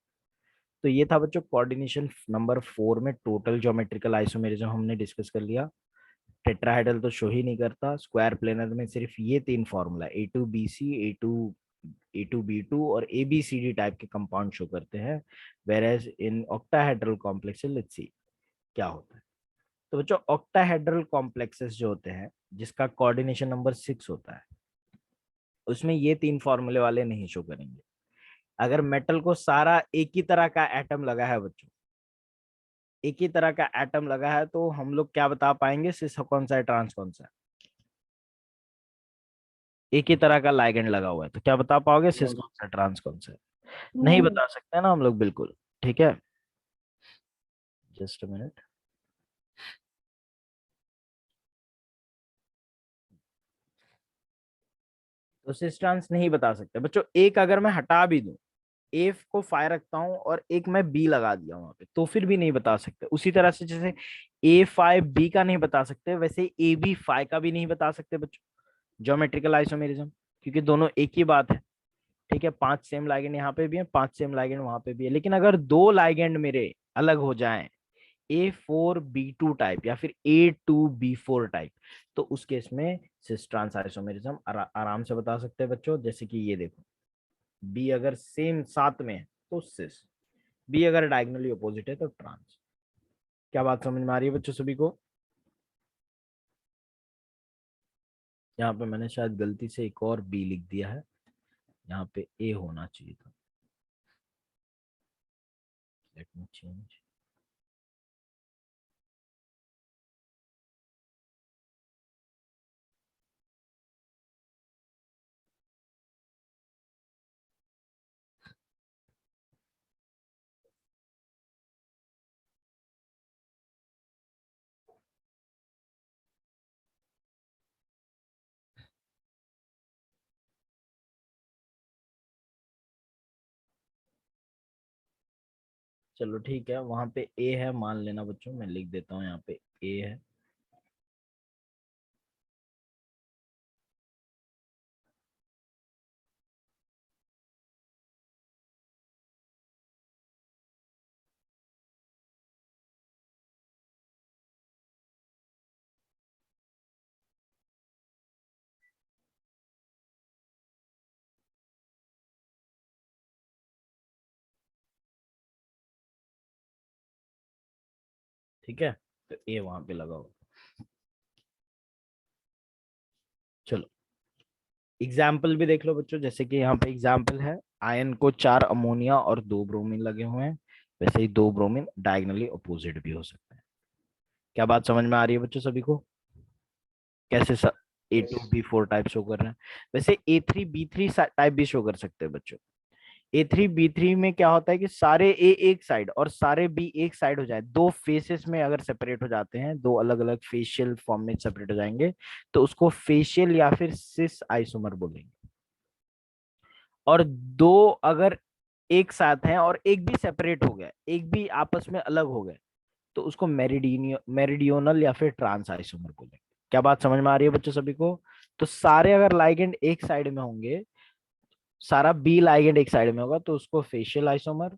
तो ये था बच्चों कोऑर्डिनेशन नंबर 4 में, टोटल ज्योमेट्रिकल आइसोमेरिज्म हमने डिस्कस कर लिया। टेट्राहेड्रल तो शो ही नहीं करता, स्क्वायर प्लेनर में सिर्फ ये 3 फॉर्मूला A2BC, A2B2 और ABCD टाइप के कंपाउंड शो करते हैं। Whereas in octahedral complexes, let's see क्या होता है। तो बच्चों ऑक्टाहेड्रल कॉम्प्लेक्सेस जो होते हैं, जिसका कोऑर्डिनेशन नंबर 6 होता है, उसमें ये 3 फॉर्मूले वाले नहीं शो करेंगे। अगर मेटल को सारा एक ही तरह का एटम लगा है बच्चों, एक ही तरह का एटम लगा है, तो हम लोग क्या बता पाएंगे सिस कौन सा है, ट्रांस कौन सा है। एक ही तरह का लाइगेंड लगा हुआ है तो क्या बता पाओगे सिस कौन सा है, ट्रांस कौन सा है, नहीं बता सकते ना हम लोग बिल्कुल। ठीक है, जस्ट अ मिनट। तो सिस ट्रांस नहीं बता सकते बच्चों। एक अगर मैं हटा भी दूं, ए को फाइव रखता हूं और एक मैं बी लगा दिया वहां पे, तो फिर भी नहीं बता सकते। उसी तरह से जैसे A5 B का नहीं बता सकते, वैसे AB5 का भी नहीं बता सकते बच्चों, ज्योमेट्रिकल आइसोमेरिज्म, क्योंकि दोनों एक ही बात है। ठीक है, 5 सेम लाइगेंड यहाँ पे भी है, 5 सेम लाइगेंड वहां पे भी है, लेकिन अगर 2 लाइगेंड मेरे अलग हो जाएं, A4B2 टाइप या फिर A2B4 टाइप, तो उस केस में सिस ट्रांस आइसोमेरिज्म आराम से बता सकते हैं बच्चों। जैसे कि ये देखो, बी अगर सेम साथ में है तो सिस, बी अगर डायगोनली अपोजिट है तो ट्रांस। क्या बात समझ में आ रही है बच्चों सभी को। यहाँ पे मैंने शायद गलती से एक और बी लिख दिया है, यहाँ पे ए होना चाहिए था। Let me change. चलो ठीक है, वहां पे ए है मान लेना बच्चों, मैं लिख देता हूँ यहाँ पे ए है। ठीक है, तो ए वहां पे लगाओ। चलो एग्जाम्पल भी देख लो बच्चों, जैसे कि यहाँ पे एग्जाम्पल है, आयन को 4 अमोनिया और 2 ब्रोमीन लगे हुए हैं, वैसे ही 2 ब्रोमीन डायगोनली अपोजिट भी हो सकते हैं। क्या बात समझ में आ रही है बच्चों सभी को, कैसे A2B4 टाइप शो कर रहे हैं। वैसे A3B3 टाइप भी शो कर सकते हैं बच्चों। A3B3 में क्या होता है कि सारे A एक साइड और सारे B एक साइड हो जाए, दो फेसेस में अगर सेपरेट हो जाते हैं, दो अलग अलग फेशियल फॉर्म में सेपरेट हो जाएंगे, तो उसको फेशियल या फिर सिस आइसोमर बोलेंगे। और दो अगर एक साथ हैं और एक भी सेपरेट हो गया, एक भी आपस में अलग हो गए, तो उसको मेरिडियोनल या फिर ट्रांस आइसोमर बोलेंगे। क्या बात समझ में आ रही है बच्चों सभी को? तो सारे अगर लाइगेंड एक साइड में होंगे, सारा बी लाइगेंड एक साइड में होगा तो उसको फेशियल आइसोमर,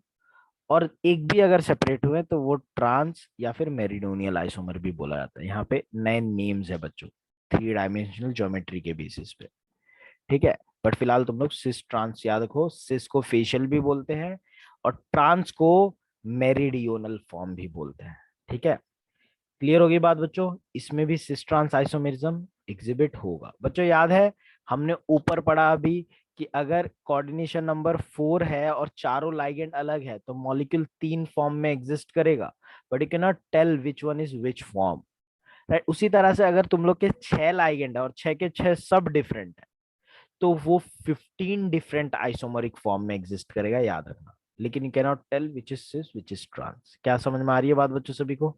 और एक भी अगर सेपरेट हुए तो वो ट्रांस या फिर मेरिडोनियल आइसोमर भी बोला जाता है। यहाँ पे नए नेम्स है बच्चों, 3 डायमेंशनल ज्योमेट्री के बेसिस पे। ठीक है, बट फिलहाल तुम लोग सिस ट्रांस याद रखो। सिस को फेशियल भी बोलते हैं और ट्रांस को मेरिडियोनल फॉर्म भी बोलते हैं। ठीक है, क्लियर होगी बात बच्चों? इसमें भी सिस ट्रांस आइसोमेरिज्म एग्जिबिट होगा। बच्चों याद है हमने ऊपर पढ़ा अभी कि अगर कोऑर्डिनेशन नंबर 4 है और चारों लाइगेंड अलग है तो मॉलिक्यूल 3 फॉर्म में एग्जिस्ट करेगा, but you can not tell which one is which form, right? उसी तरह से अगर तुम लोग के 6 लाइगेंड है और 6 के 6 सब डिफरेंट है, तो वो 15 डिफरेंट आइसोमरिक फॉर्म में एग्जिस्ट करेगा, याद रखना। लेकिन you can not tell which is cis which is trans. क्या समझ में आ रही है बात बच्चों सभी को?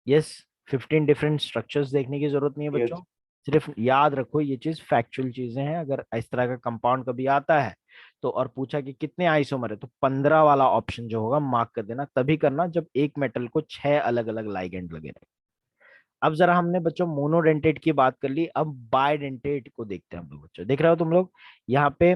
यस, 15 डिफरेंट स्ट्रक्चर्स देखने की जरूरत नहीं है यस। बच्चों, सिर्फ याद रखो ये चीज फैक्चुअल चीजें हैं। अगर इस तरह का कंपाउंड कभी आता है तो और पूछा कि कितने आइसोमर है, तो 15 वाला ऑप्शन जो होगा मार्क कर देना। तभी करना जब एक मेटल को 6 अलग अलग लाइगेंड लगे रहे। अब जरा हमने बच्चों मोनोडेंटेट की बात कर ली, अब बायडेंटेट को देखते हैं हम लोग। बच्चों देख रहे हो तुम लोग यहाँ पे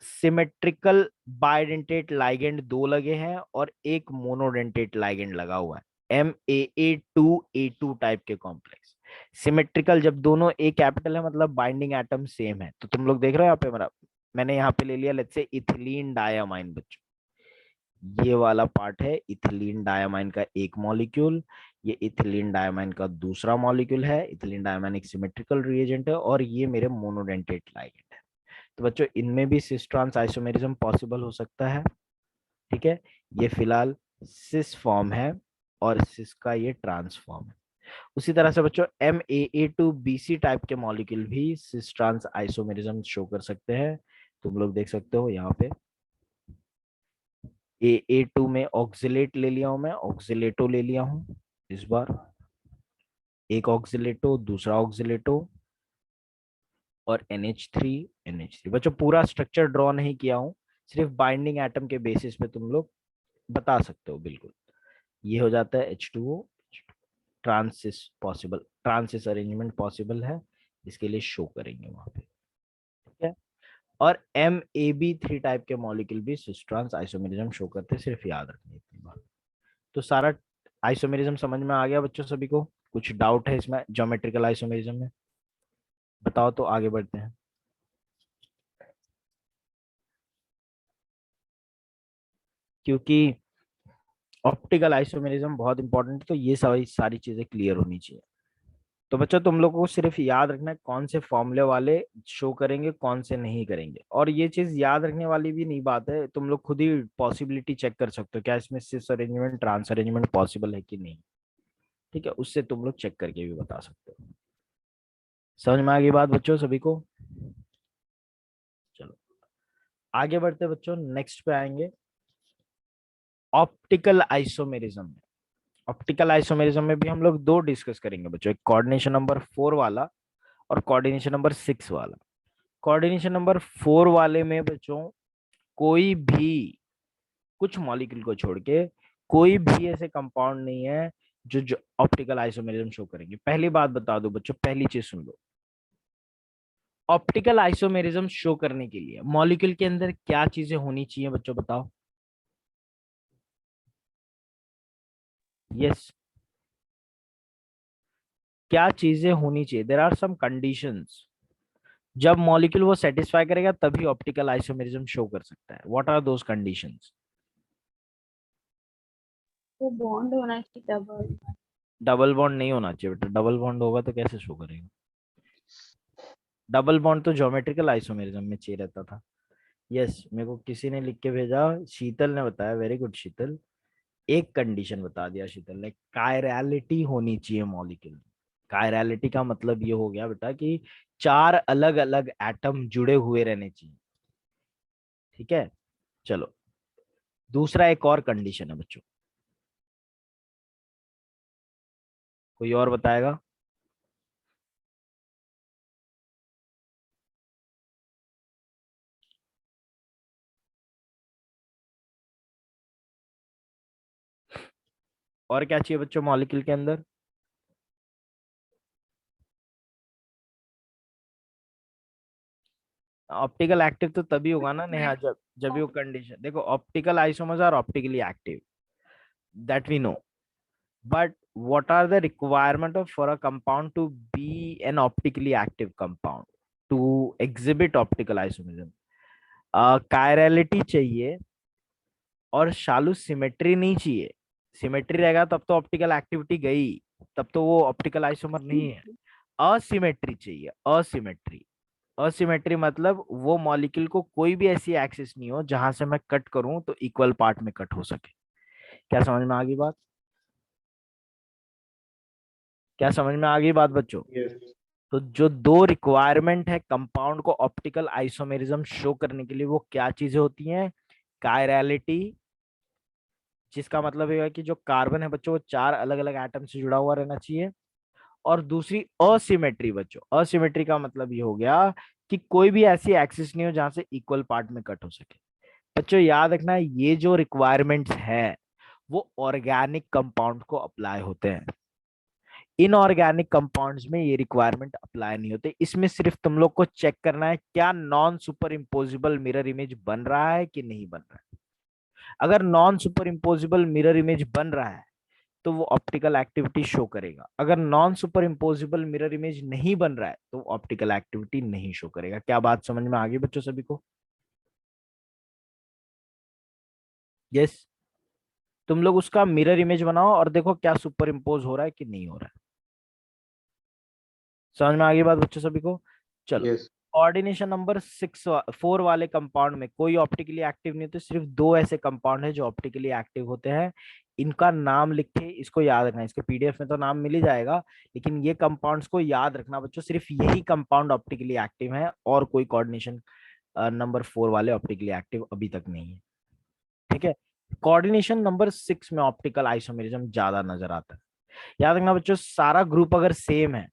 सिमेट्रिकल बायडेंटेट लाइगेंड 2 लगे हैं और एक मोनोडेंटेट लाइगेंड लगा हुआ है, MAA2A2 टाइप के कॉम्प्लेक्स। सिमेट्रिकल जब दोनों ए कैपिटल है मतलब बाइंडिंग एटम सेम है। तो तुम लोग देख रहे हो यहाँ पे मेरा, मैंने यहाँ पे ले लिया लेट्स से इथिलीन डायमाइन। बच्चों ये वाला पार्ट है इथिलीन डायमाइन का एक मॉलिक्यूल, ये इथिलीन डायमाइन का दूसरा मॉलिक्यूल है। इथिलीन डायमाइन एक सिमेट्रिकल रिएजेंट है और ये मेरे मोनोडेंटेट लाइगेंड है। तो बच्चों इनमें भी सिस ट्रांस आइसोमेरिज्म पॉसिबल हो सकता है। ठीक है, ये फिलहाल सिस फॉर्म है और सिस का ये ट्रांस फॉर्म है। उसी तरह से बच्चों MAA2BC टाइप के मॉलिक्यूल भी सिस ट्रांस आइसोमेरिज्म शो कर सकते हैं। तुम लोग देख सकते हो यहाँ पे AA2 में ऑक्सिलेट ले लिया हूं मैं, ऑक्सिलेटो ले लिया हूं इस बार, एक ऑक्सिलेटो दूसरा ऑक्सिलेटो और NH3 बच्चों पूरा स्ट्रक्चर ड्रॉ नहीं किया हूं, सिर्फ बाइंडिंग एटम के बेसिस पे तुम लोग बता सकते हो बिल्कुल। ये हो जाता है H2O। ट्रांसिस पॉसिबल, ट्रांसिस अरेंजमेंट पॉसिबल है, इसके लिए शो करेंगे वहां पे। ठीक है, और MAB3 टाइप के मॉलिक्यूल भी सिस ट्रांस आइसोमेरिज्म शो करते हैं, सिर्फ याद रखना इतनी बात। तो सारा आइसोमेरिज्म समझ में आ गया बच्चों सभी को? कुछ डाउट है इसमें ज्योमेट्रिकल आइसोमेरिज्म में? बताओ तो आगे बढ़ते हैं। क्योंकि ऑप्टिकल आइसोमेरिज्म बहुत इंपॉर्टेंट है, तो ये सारी सारी चीजें क्लियर होनी चाहिए। तो बच्चों तुम लोगों को सिर्फ याद रखना है कौन से फॉर्मूले वाले शो करेंगे कौन से नहीं करेंगे। और ये चीज याद रखने वाली भी नहीं बात है, तुम लोग खुद ही पॉसिबिलिटी चेक कर सकते हो क्या इसमें सिस अरेंजमेंट ट्रांस अरेंजमेंट पॉसिबल है कि नहीं। ठीक है, उससे तुम लोग चेक करके भी बता सकते हो। समझ में आ गई बात बच्चों सभी को? चलो आगे बढ़ते बच्चों, नेक्स्ट पे आएंगे ऑप्टिकल आइसोमेरिज्म में। ऑप्टिकल आइसोमेरिज्म में भी हम लोग दो डिस्कस करेंगे बच्चों, एक कोऑर्डिनेशन नंबर 4 वाला और कोऑर्डिनेशन नंबर 6 वाला। कोऑर्डिनेशन नंबर 4 वाले में बच्चों कोई भी, कुछ मॉलिक्यूल को छोड़ के कोई भी ऐसे कंपाउंड नहीं है जो ऑप्टिकल आइसोमेरिज्म शो करेंगे। पहली बात बता दो बच्चों, पहली चीज सुन लो, ऑप्टिकल आइसोमेरिज्म शो करने के लिए मॉलिक्यूल के अंदर क्या चीजें होनी चाहिए बच्चों बताओ? यस, क्या चीजें होनी चाहिए? देयर आर सम कंडीशंस, जब मॉलिक्यूल वो सेटिस्फाई करेगा तभी ऑप्टिकल आइसोमेरिज्म शो कर सकता है। What are those conditions? वो बॉन्ड होना चाहिए डबल। डबल बॉन्ड नहीं होना चाहिए बेटा, डबल बॉन्ड होगा तो कैसे शो करेगा? डबल बॉन्ड तो ज्योमेट्रिकल आइसोमेरिज्म में चाहिए रहता था। यस, मेरे को किसी ने लिख के भेजा, शीतल ने बताया, वेरी गुड शीतल। एक कंडीशन बता दिया शीतल ने, कायरलिटी होनी चाहिए मॉलिक्यूल। कायरलिटी का मतलब ये हो गया बेटा कि 4 अलग अलग एटम जुड़े हुए रहने चाहिए। ठीक है, चलो दूसरा एक और कंडीशन है बच्चों, कोई और बताएगा? और क्या चाहिए बच्चों मॉलिक्यूल के अंदर? ऑप्टिकल एक्टिव तो तभी होगा ना नेहा, जब ये कंडीशन, देखो optical isomers are optically active, that we know, but what are the requirement of for a compound to be an optically active compound to exhibit optical isomerism? Chirality चाहिए और शालू symmetry नहीं चाहिए। सिमेट्री रहेगा तब तो optical activity गई, तब तो वो ऑप्टिकल आइसोमर नहीं है। असिमेट्री चाहिए, असिमेट्री। असिमेट्री मतलब वो मॉलिक्यूल को कोई भी ऐसी एक्सिस नहीं हो जहां से मैं कट करूं तो इक्वल पार्ट में कट हो सके। क्या समझ में आ गई बात? क्या समझ में आ गई बात बच्चों? yes, तो जो दो रिक्वायरमेंट है कंपाउंड को ऑप्टिकल आइसोमेरिज्म शो करने के लिए, वो क्या चीजें होती हैं? कायरलिटी, जिसका मतलब है कि जो कार्बन है बच्चों वो चार अलग अलग एटम से जुड़ा हुआ रहना चाहिए। और दूसरी असिमेट्री बच्चों, असिमेट्री का मतलब ये हो गया कि कोई भी ऐसी एक्सिस नहीं हो जहां से इक्वल पार्ट में कट हो सके। बच्चों याद रखना ये जो रिक्वायरमेंट्स है वो ऑर्गेनिक कंपाउंड को अप्लाई होते हैं। इनऑर्गेनिक कंपाउंड्स में ये रिक्वायरमेंट अप्लाई नहीं होते। इसमें सिर्फ तुम लोग को चेक करना है क्या non super impossible mirror image बन रहा है कि नहीं बन रहा है। अगर non super impossible mirror image बन रहा है तो वो ऑप्टिकल एक्टिविटी शो करेगा। अगर non super impossible mirror image नहीं बन रहा है तो ऑप्टिकल एक्टिविटी नहीं शो करेगा। क्या बात समझ में आ गई बच्चों सभी को? यस। तुम लोग उसका मिरर इमेज बनाओ और देखो क्या सुपर इम्पोज हो रहा है कि नहीं हो रहा है। समझ में आ गई बात बच्चों सभी को? चलो, yes, कोऑर्डिनेशन नंबर 4 वाले कंपाउंड में कोई ऑप्टिकली एक्टिव नहीं होते, सिर्फ दो ऐसे कंपाउंड है जो ऑप्टिकली एक्टिव होते हैं। इनका नाम लिख के इसको याद रखना, इसके पीडीएफ में तो नाम मिल ही जाएगा, लेकिन ये कंपाउंड्स को याद रखना बच्चों, सिर्फ यही कंपाउंड ऑप्टिकली एक्टिव है और कोई कोऑर्डिनेशन नंबर 4 वाले ऑप्टिकली एक्टिव अभी तक नहीं है। ठीक है, कोऑर्डिनेशन नंबर 6 में ऑप्टिकल आइसोमेरिज्म ज्यादा नजर आता है। याद रखना बच्चों, सारा ग्रुप अगर सेम है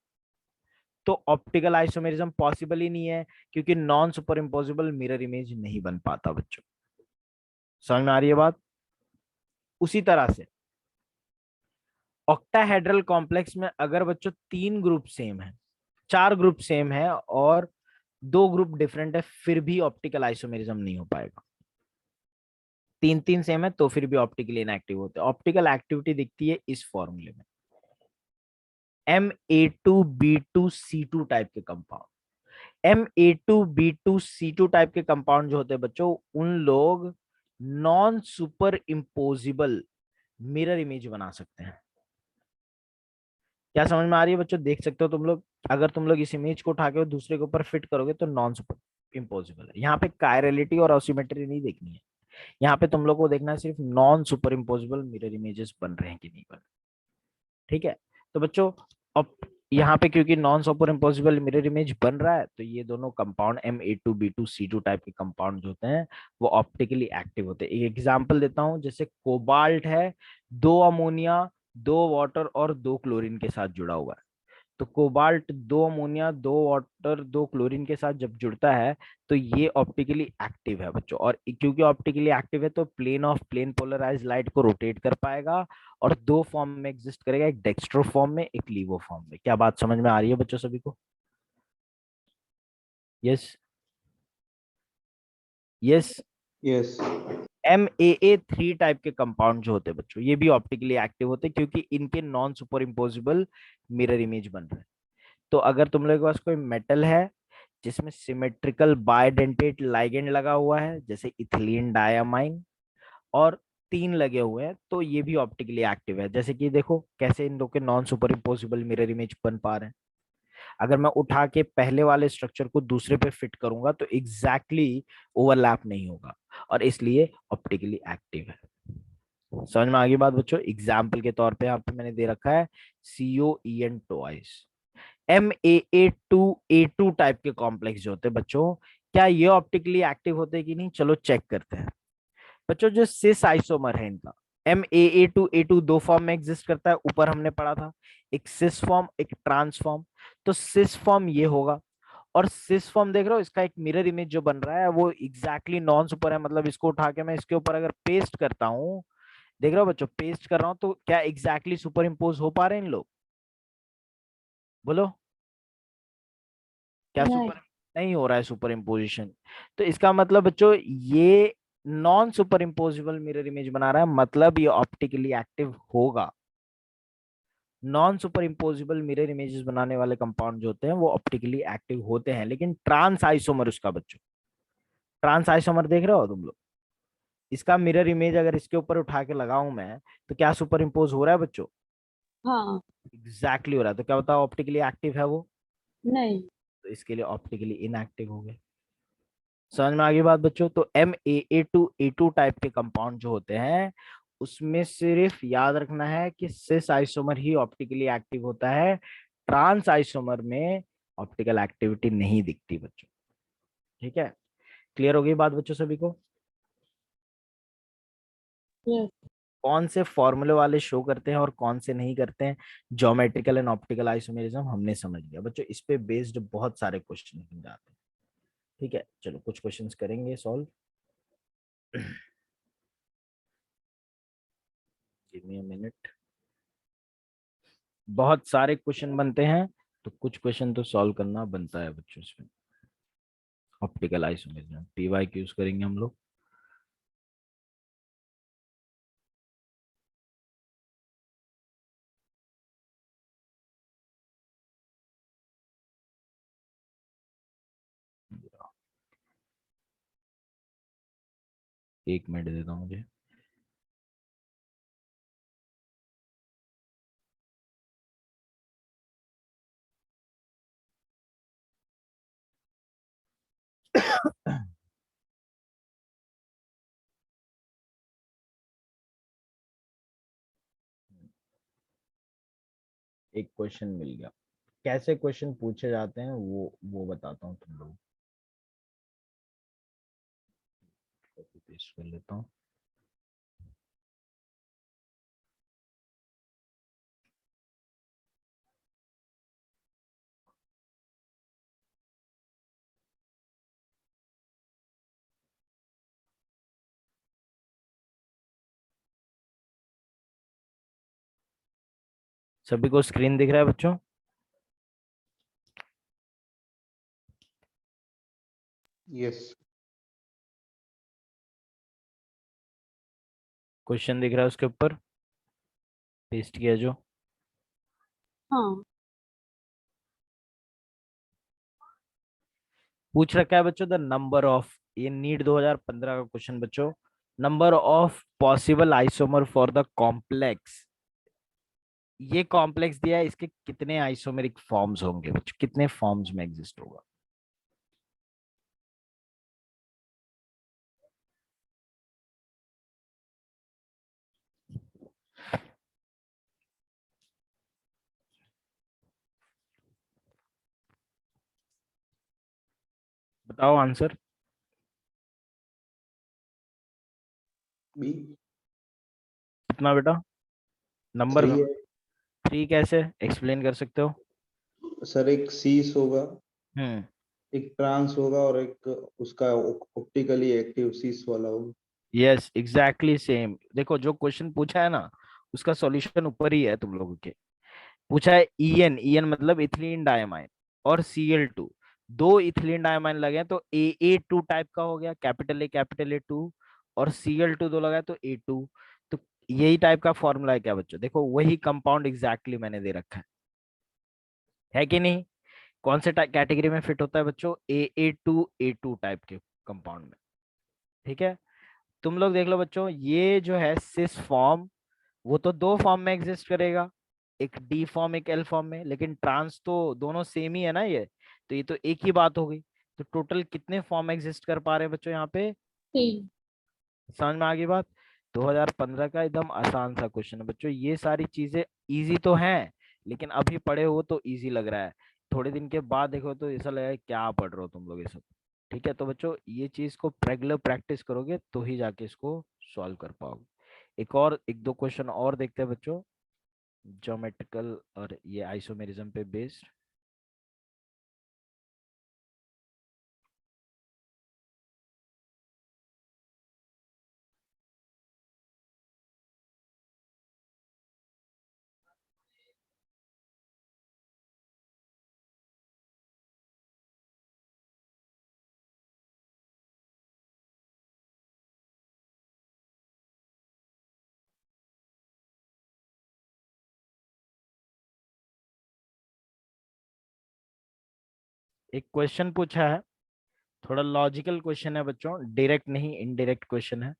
तो ऑप्टिकल आइसोमेरिज्म पॉसिबल ही नहीं है, क्योंकि non super impossible mirror image नहीं बन पाता बच्चों। समझ में आ रही है बात? उसी तरह से ऑक्टाहेड्रल कॉम्प्लेक्स में अगर बच्चों 3 ग्रुप सेम है, 4 ग्रुप सेम है और 2 ग्रुप डिफरेंट है, फिर भी ऑप्टिकल आइसोमेरिज्म नहीं हो पाएगा। 3 सेम है तो फिर भी ऑप्टिकली इनएक्टिव होते हैं। ऑप्टिकल एक्टिविटी दिखती है इस फॉर्मूले में, Ma2B2C2 टाइप के कंपाउंड। Ma2B2C2 टाइप के कंपाउंड जो होते हैं बच्चों, उन लोग non super impossible mirror image बना सकते हैं। क्या समझ में आ रही है बच्चों? देख सकते हो तुम लोग, अगर तुम लोग इस इमेज को उठा के दूसरे के ऊपर फिट करोगे तो नॉन सुपर इम्पोजिबल है। यहाँ पे कायरलिटी और ऑसिमेट्री नहीं देखनी है, यहाँ पे तुम लोग को देखना है सिर्फ non super impossible mirror images बन रहे हैं कि नहीं बन रहे। ठीक है, तो बच्चों अब यहाँ पे क्योंकि non super impossible mirror image बन रहा है तो ये दोनों कंपाउंड Ma2B2C2 टाइप के कंपाउंड जो होते हैं वो ऑप्टिकली एक्टिव होते हैं। एक एग्जांपल देता हूं, जैसे कोबाल्ट है, 2 अमोनिया, 2 वाटर और 2 क्लोरीन के साथ जुड़ा हुआ है। तो कोबाल्ट 2 अमोनिया, 2 वाटर, 2 क्लोरीन के साथ जब जुड़ता है तो ये ऑप्टिकली एक्टिव है बच्चों। और क्योंकि ऑप्टिकली एक्टिव है तो प्लेन पोलराइज लाइट को रोटेट कर पाएगा और 2 फॉर्म में एग्जिस्ट करेगा, एक डेक्स्ट्रो फॉर्म में, एक लीवो फॉर्म में। क्या बात समझ में आ रही है बच्चों सभी को? Yes, yes. yes, MAA3 type के कंपाउंड जो होते हैं बच्चों, ये भी ऑप्टिकली एक्टिव होते हैं क्योंकि इनके non super impossible mirror image बन रहे हैं। तो अगर तुम लोग के पास कोई मेटल है जिसमें सिमेट्रिकल बाइडेंटेट लाइगेंड लगा हुआ है, जैसे इथिलीन डायमाइन, और 3 लगे हुए हैं, तो ये भी ऑप्टिकली एक्टिव है। जैसे कि देखो कैसे इन दो के non super impossible mirror image बन पा रहे हैं। अगर मैं उठा के पहले वाले स्ट्रक्चर को दूसरे पे फिट करूंगा तो एग्जैक्टली ओवरलैप नहीं होगा और इसलिए ऑप्टिकली एक्टिव है। समझ में आ गई बात बच्चों? एग्जाम्पल के तौर पे यहाँ पे मैंने दे रखा है COEN ट्वाइस। MAA2A2 टाइप के कॉम्प्लेक्स जो होते हैं बच्चों, क्या ये ऑप्टिकली एक्टिव होते हैं कि नहीं? चलो चेक करते हैं बच्चों। जो सिस आइसोमर है इनका, MAA2A2 दो फॉर्म में एग्जिस्ट करता है, ऊपर हमने पढ़ा था, एक सिस फॉर्म, एक ट्रांस फॉर्म। तो सिस फॉर्म ये होगा, और सिस फॉर्म देख रहे हो, इसका एक मिरर इमेज जो बन रहा है वो एग्जैक्टली नॉन सुपर है। मतलब इसको उठा के मैं इसके ऊपर अगर पेस्ट करता हूं, देख रहे हो बच्चों, पेस्ट कर रहा हूं तो क्या एग्जैक्टली सुपर इम्पोज हो पा रहे हैं इन लोग? बोलो, क्या नहीं। सुपर नहीं हो रहा है सुपर इम्पोजिशन? तो इसका मतलब बच्चों ये non super impossible mirror image बना रहा है, मतलब ये ऑप्टिकली एक्टिव होगा। Non super impossible mirror images बनाने वाले कंपाउंड जो होते हैं वो ऑप्टिकली एक्टिव होते हैं, लेकिन ट्रांस आइसोमर उसका बच्चों, ट्रांस आइसोमर देख रहे हो तुम लोग, इसका मिरर इमेज अगर इसके ऊपर उठा के लगाऊं मैं, तो क्या सुपर इम्पोज हो रहा है बच्चों? हाँ। एग्जैक्टली हो रहा है। तो क्या बताओ ऑप्टिकली एक्टिव है वो? नहीं। तो इसके लिए ऑप्टिकली इनएक्टिव हो गए। समझ में आ गई बात बच्चों? तो MAA2A2 टाइप के कंपाउंड जो होते हैं उसमें सिर्फ याद रखना है कि सिस आइसोमर ही ऑप्टिकली एक्टिव होता है, ट्रांस आइसोमर में ऑप्टिकल एक्टिविटी नहीं दिखती बच्चों। ठीक है, क्लियर हो गई बात बच्चों सभी को? यस। कौन से फॉर्मूले वाले शो करते हैं और कौन से नहीं करते हैं ज्योमेट्रिकल एंड ऑप्टिकल आइसोमेरिज्म, हमने समझ लिया बच्चों। इस पे बेस्ड बहुत सारे क्वेश्चन बन जाते हैं। ठीक है, चलो कुछ क्वेश्चंस करेंगे solve. Give me a minute. बहुत सारे क्वेश्चन बनते हैं, तो कुछ क्वेश्चन तो सॉल्व करना बनता है बच्चों इसमें। ऑप्टिकल आइसोमेरिज्म PY यूज करेंगे हम लोग। एक मिनट देता हूँ मुझे। एक क्वेश्चन मिल गया। कैसे क्वेश्चन पूछे जाते हैं वो बताता हूँ तुम लोग। कॉपी पेस्ट कर लेता हूँ। सभी को स्क्रीन दिख रहा है बच्चों? यस। क्वेश्चन दिख रहा है उसके ऊपर पेस्ट किया जो? हाँ। पूछ रखा है बच्चों द नंबर ऑफ, ये नीट 2015 का क्वेश्चन बच्चों। Number of possible isomer for the complex, ये कॉम्प्लेक्स दिया है, इसके कितने आइसोमेरिक फॉर्म्स होंगे बच्चों, कितने फॉर्म्स में एग्जिस्ट होगा? बताओ आंसर। बी। कितना बेटा? नंबर 3 है। 3 कैसे एक्सप्लेन कर सकते हो? सर एक सीस होगा, हम्म। एक ट्रांस होगा और एक उसका ऑप्टिकली एक्टिव सीस वाला होगा। Yes exactly same. देखो जो क्वेश्चन पूछा है ना उसका सॉल्यूशन ऊपर ही है तुम लोगों के। पूछा है EN मतलब इथिलीन डायमाइन और Cl2, दो इथिलीन डायमाइन लगे हैं तो AA2 टाइप का हो गया, कैपिटल A2, और Cl2 दो लगा है तो A2। तो यही टाइप का फॉर्मूला है क्या बच्चों? देखो वही कंपाउंड एग्जैक्टली मैंने दे रखा है कि नहीं? कौन से कैटेगरी में फिट होता है बच्चों? AA2 टाइप के कंपाउंड में। ठीक है, तुम लोग देख लो बच्चों, ये जो है सिस फॉर्म वो तो दो फॉर्म में एग्जिस्ट करेगा, एक D फॉर्म एक L फॉर्म में, लेकिन ट्रांस तो दोनों सेम ही है ना ये, तो ये तो एक ही बात हो गई। तो टोटल कितने फॉर्म एग्जिस्ट कर पा रहे हैं बच्चों यहाँ पे? 3। समझ में आ गई बात? 2015 का एकदम आसान सा क्वेश्चन है बच्चों। ये सारी चीजें इजी तो हैं, लेकिन अभी पढ़े हो तो इजी लग रहा है, थोड़े दिन के बाद देखो तो ऐसा लगेगा क्या पढ़ रहे हो तुम लोग ये सब। ठीक है, तो बच्चों ये चीज को रेगुलर प्रैक्टिस करोगे तो ही जाके इसको सॉल्व कर पाओगे। एक दो क्वेश्चन और देखते हैं बच्चों, ज्योमेट्रिकल और ये आइसोमेरिज्म पे बेस्ड। एक क्वेश्चन पूछा है, थोड़ा लॉजिकल क्वेश्चन है बच्चों, डायरेक्ट नहीं इनडायरेक्ट क्वेश्चन है,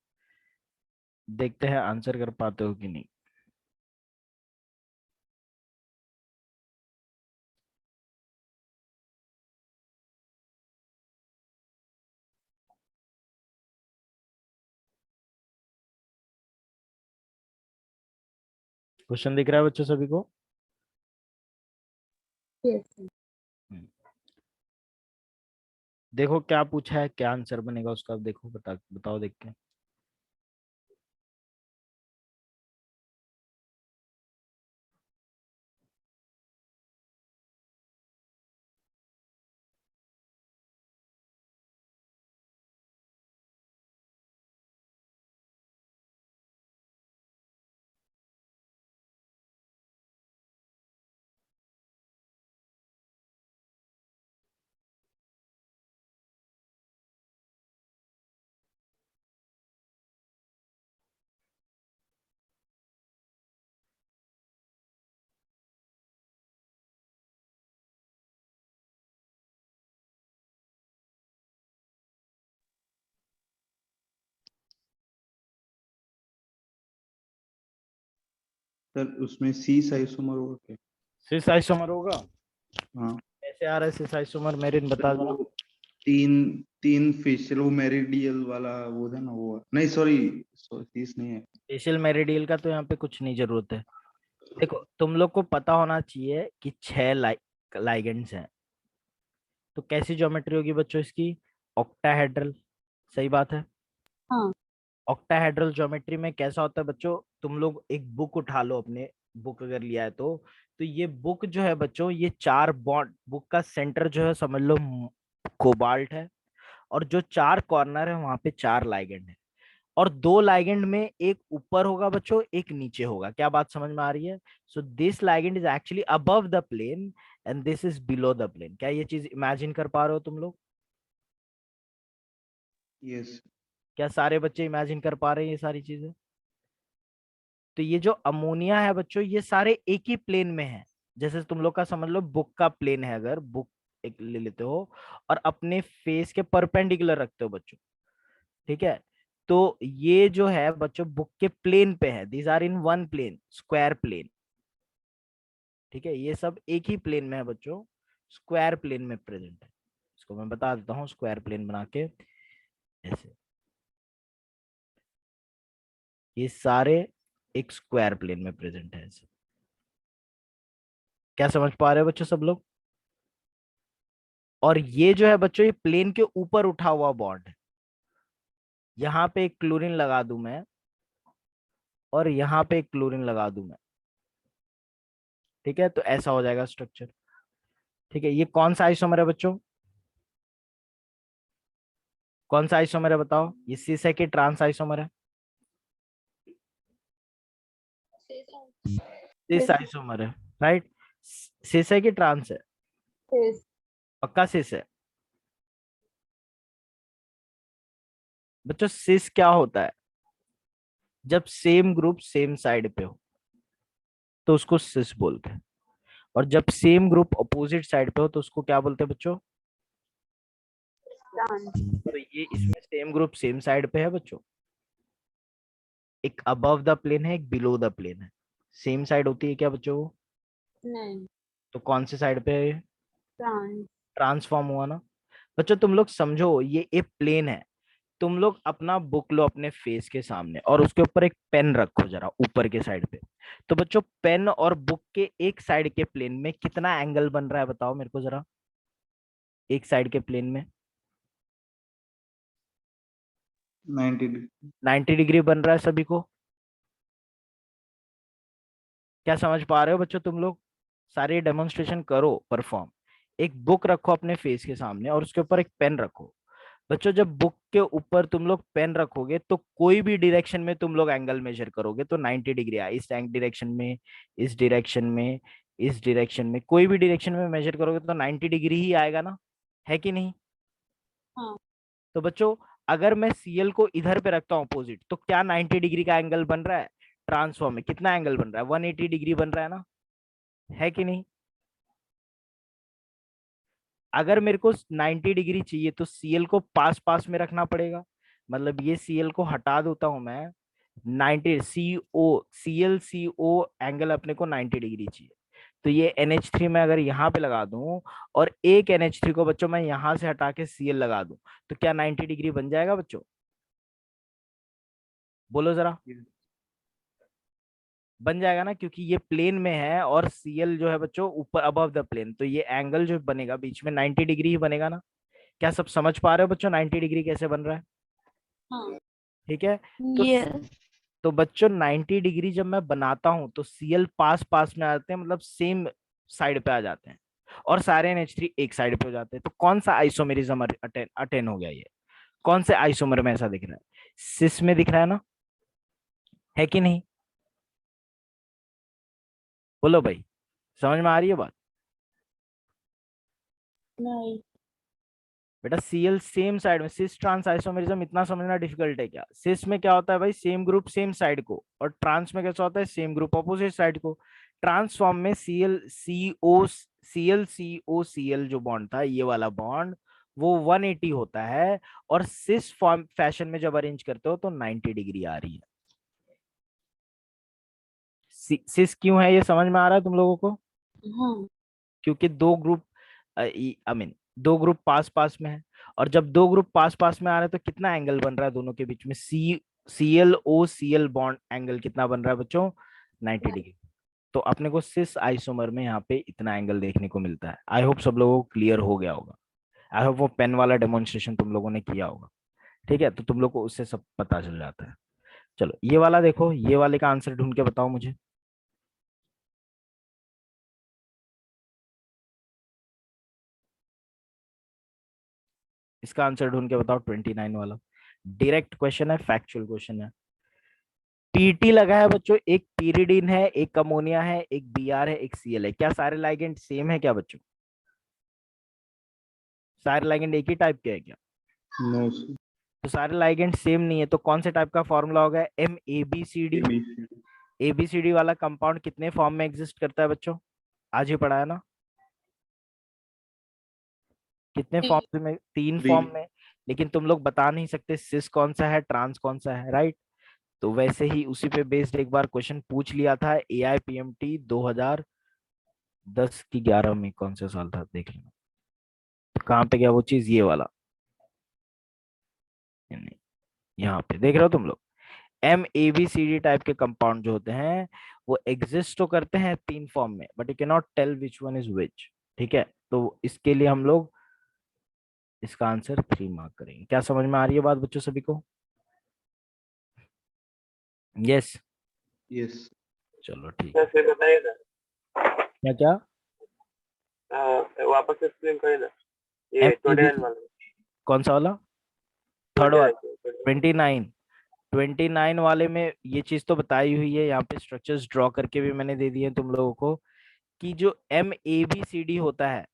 देखते हैं आंसर कर पाते हो कि नहीं। क्वेश्चन दिख रहा है बच्चों सभी को? Yes, sir. हम्म। देखो क्या पूछा है, क्या आंसर बनेगा उसका, अब देखो बताओ देख के। सर उसमें सी आइसोमर होगा क्या? सिस आइसोमर होगा? हाँ कैसे आ रहा है सिस आइसोमर, मेरिन बता सर, जरा। वो तीन तीन फेशियल, वो मेरिडियल वाला वो था ना, वो नहीं सॉरी, सीस नहीं है। स्पेशल मेरिडियल का तो यहाँ पे कुछ नहीं जरूरत है। देखो तुम लोग को पता होना चाहिए कि 6 लाइगेंड्स हैं, तो कैसी ज्योमेट्री होगी बच्चों इसकी? ऑक्टाहेड्रल। सही बात है। हाँ. ऑक्टाहेड्रल ज्योमेट्री में कैसा होता है बच्चों, तुम लोग एक बुक उठा लो, अपने बुक अगर लिया है तो ये बुक जो है बच्चों, ये 4 बॉन्ड, बुक का सेंटर जो है समझ लो कोबाल्ट है, और जो 4 कॉर्नर है वहां पे 4 लाइगेंड है, और 2 लाइगेंड में एक ऊपर होगा बच्चों, एक नीचे होगा। क्या बात समझ में आ रही है? So this ligand is actually above the plane and this is below the plane. क्या ये चीज इमेजिन कर पा रहे हो तुम लोग? यस। क्या सारे बच्चे इमेजिन कर पा रहे हैं ये सारी चीजें? तो ये जो अमोनिया है बच्चों, ये सारे एक ही प्लेन में है। जैसे तुम लोग का समझ लो बुक का प्लेन है, अगर बुक एक ले लेते हो और अपने फेस के परपेंडिकुलर रखते हो बच्चों, ठीक है, तो ये जो है बच्चों बुक के प्लेन पे है, these are in one plane, square plane. ठीक है, ये सब एक ही प्लेन में है बच्चों, स्क्वायर प्लेन में प्रेजेंट है। इसको मैं बता देता हूँ स्क्वायर प्लेन बना के ऐसे, ये सारे एक स्क्वायर प्लेन में प्रेजेंट है ऐसे। क्या समझ पा रहे हो बच्चों सब लोग? और ये जो है बच्चों, ये प्लेन के ऊपर उठा हुआ बॉन्ड है। यहाँ पे एक क्लोरीन लगा दूं मैं, और यहाँ पे एक क्लोरीन लगा दूं मैं, ठीक है, तो ऐसा हो जाएगा स्ट्रक्चर। ठीक है, ये कौन सा आइसोमर है बच्चों? कौन सा आइसोमर है बताओ? ये सिस है कि ट्रांस आइसोमर है? सिस आइसोमर है, राइट। सिस है कि ट्रांस है? Yes. पक्का सिस है बच्चों। सिस क्या होता है? जब सेम ग्रुप सेम साइड पे हो तो उसको सिस बोलते हैं, और जब सेम ग्रुप अपोजिट साइड पे हो तो उसको क्या बोलते हैं बच्चों? Trans. तो ये इसमें सेम ग्रुप सेम साइड पे है बच्चों, एक अबव द प्लेन है, एक बिलो द प्लेन है। सेम साइड होती है क्या बच्चों वो? नहीं. तो कौन से साइड पे है? Trans. ट्रांसफॉर्म हुआ ना बच्चों। तुम लोग समझो, ये एक प्लेन है, तुम लोग अपना बुक लो अपने फेस के सामने और उसके ऊपर एक पेन रखो जरा ऊपर के साइड पे, तो बच्चों पेन और बुक के एक साइड के प्लेन में कितना एंगल बन रहा है बताओ मेरे को जरा, एक साइड के प्लेन में? 90 90 डिग्री बन रहा है सभी को। क्या समझ पा रहे हो बच्चों तुम लोग? सारे डेमोन्स्ट्रेशन करो, परफॉर्म। एक बुक रखो अपने फेस के सामने और उसके ऊपर एक पेन रखो। बच्चों जब बुक के ऊपर तुम लोग पेन रखोगे तो कोई भी डायरेक्शन में तुम लोग एंगल मेजर करोगे तो 90 डिग्री आए, इस डायरेक्शन में, इस डायरेक्शन में, इस डायरेक्शन में, कोई भी डायरेक्शन में मेजर करोगे तो 90 डिग्री ही आएगा ना, है कि नहीं? हाँ. तो बच्चों अगर मैं सीएल को इधर पे रखता हूँ अपोजिट, तो क्या 90 डिग्री का एंगल बन रहा है? ट्रांसफॉर्म में कितना एंगल बन रहा है? 180 डिग्री बन रहा है ना, है कि नहीं? अगर मेरे को 90 डिग्री चाहिए तो सीएल को पास पास में रखना पड़ेगा, मतलब ये सीएल को हटा देता हूं मैं, 90 सीएल सी ओ एंगल अपने को 90 डिग्री चाहिए। तो ये NH3 मैं अगर यहाँ पे लगा दूं और एक NH3 को बच्चों मैं यहां से हटा के सीएल लगा दूं, तो क्या 90 डिग्री बन जाएगा बच्चों? बोलो जरा, बन जाएगा ना, क्योंकि ये प्लेन में है और सीएल जो है बच्चों ऊपर अबव द प्लेन, तो ये एंगल जो बनेगा बीच में 90 डिग्री ही बनेगा ना। क्या सब समझ पा रहे हो बच्चों 90 डिग्री कैसे बन रहा है? हाँ। ठीक है। तो Yes. तो बच्चों 90 डिग्री जब मैं बनाता हूं तो सीएल पास पास में आ जाते हैं, मतलब सेम साइड पे आ जाते हैं, और सारे NH3 एक साइड पे हो जाते हैं। तो कौन सा आइसोमेरिज्म अटेन हो गया? ये कौन से आइसोमर में ऐसा दिख रहा है? सिस में दिख रहा है ना, है कि नहीं? बोलो भाई, समझ में आ रही है बात? नहीं। बेटा सीएल सेम साइड में, सिस ट्रांस आइसोमेरिज्म इतना समझना डिफिकल्ट है क्या? सिस में क्या होता है भाई, सेम ग्रुप सेम साइड को, और ट्रांस में कैसा होता है, सेम ग्रुप अपोजिट साइड को। ट्रांसफॉर्म में सीएल जो बॉन्ड था, ये वाला बॉन्ड, वो 180 होता है, और सिस फॉर्म फैशन में जब अरेंज करते हो तो 90 डिग्री आ रही है। सिस क्यों है ये समझ में आ रहा है तुम लोगों को? हाँ। क्योंकि दो ग्रुप, आई मीन दो ग्रुप पास पास में है, और जब दो ग्रुप पास पास में आ रहे हैं तो कितना एंगल बन रहा है दोनों के बीच में? सीएल बॉन्ड एंगल कितना बन रहा है बच्चों? 90 डिग्री। तो अपने को सिस आइसोमर में यहाँ पे इतना एंगल देखने को मिलता है। आई होप सब लोगों को क्लियर हो गया होगा। आई होप वो पेन वाला डेमोन्स्ट्रेशन तुम लोगों ने किया होगा। ठीक है, तो तुम लोग को उससे सब पता चल जाता है। चलो ये वाला देखो, ये वाले का आंसर ढूंढ के बताओ मुझे। इसका आंसर ढूंढ के बताओ, 29 वाला। डायरेक्ट क्वेश्चन है, फैक्चुअल क्वेश्चन है। पीटी लगा है बच्चों, एक पीरिडीन है, एक अमोनिया है, एक बीआर है, एक सीएल है। क्या सारे लाइगेंड सेम है क्या बच्चों? सारे लाइगेंड एक ही टाइप के है क्या? No sir. तो सारे लाइगेंड सेम नहीं है, तो कौन से टाइप का फॉर्मूला होगा? MABCD। ABCD। ABCD वाला कंपाउंड कितने फॉर्म में एग्जिस्ट करता है बच्चों? आज ही पढ़ा है ना? कितने फॉर्म में? 3 थ्री। फॉर्म में। लेकिन तुम लोग बता नहीं सकते सिस कौन सा है, ट्रांस कौन सा है, राइट? तो वैसे ही उसी पे बेस्ड एक बार क्वेश्चन पूछ लिया था AIPMT 2010 की 11 में, कौन सा साल था देख लेना। तो कहाँ पे गया वो चीज, ये वाला, नहीं, यहाँ पे देख रहे हो तुम लोग। MABCD टाइप के कंपाउंड जो होते हैं वो एग्जिस्ट तो करते हैं 3 फॉर्म में, but you can not tell which one is which. ठीक है, तो इसके लिए हम लोग इसका आंसर 3 मार्क करेंगे। क्या समझ में आ रही है बात बच्चों सभी को? यस। यस। चलो ठीक सर है। फिर बताइए ना। क्या क्या? वापस एक्सप्लेन करिए ना, ये MAB 29 वाला। कौन सा वाला? थर्ड वाला, 29। 29 वाले में ये चीज तो बताई हुई है, यहाँ पे स्ट्रक्चर्स ड्रॉ करके भी मैंने दे दिए तुम लोगों को, कि जो MABCD होता है,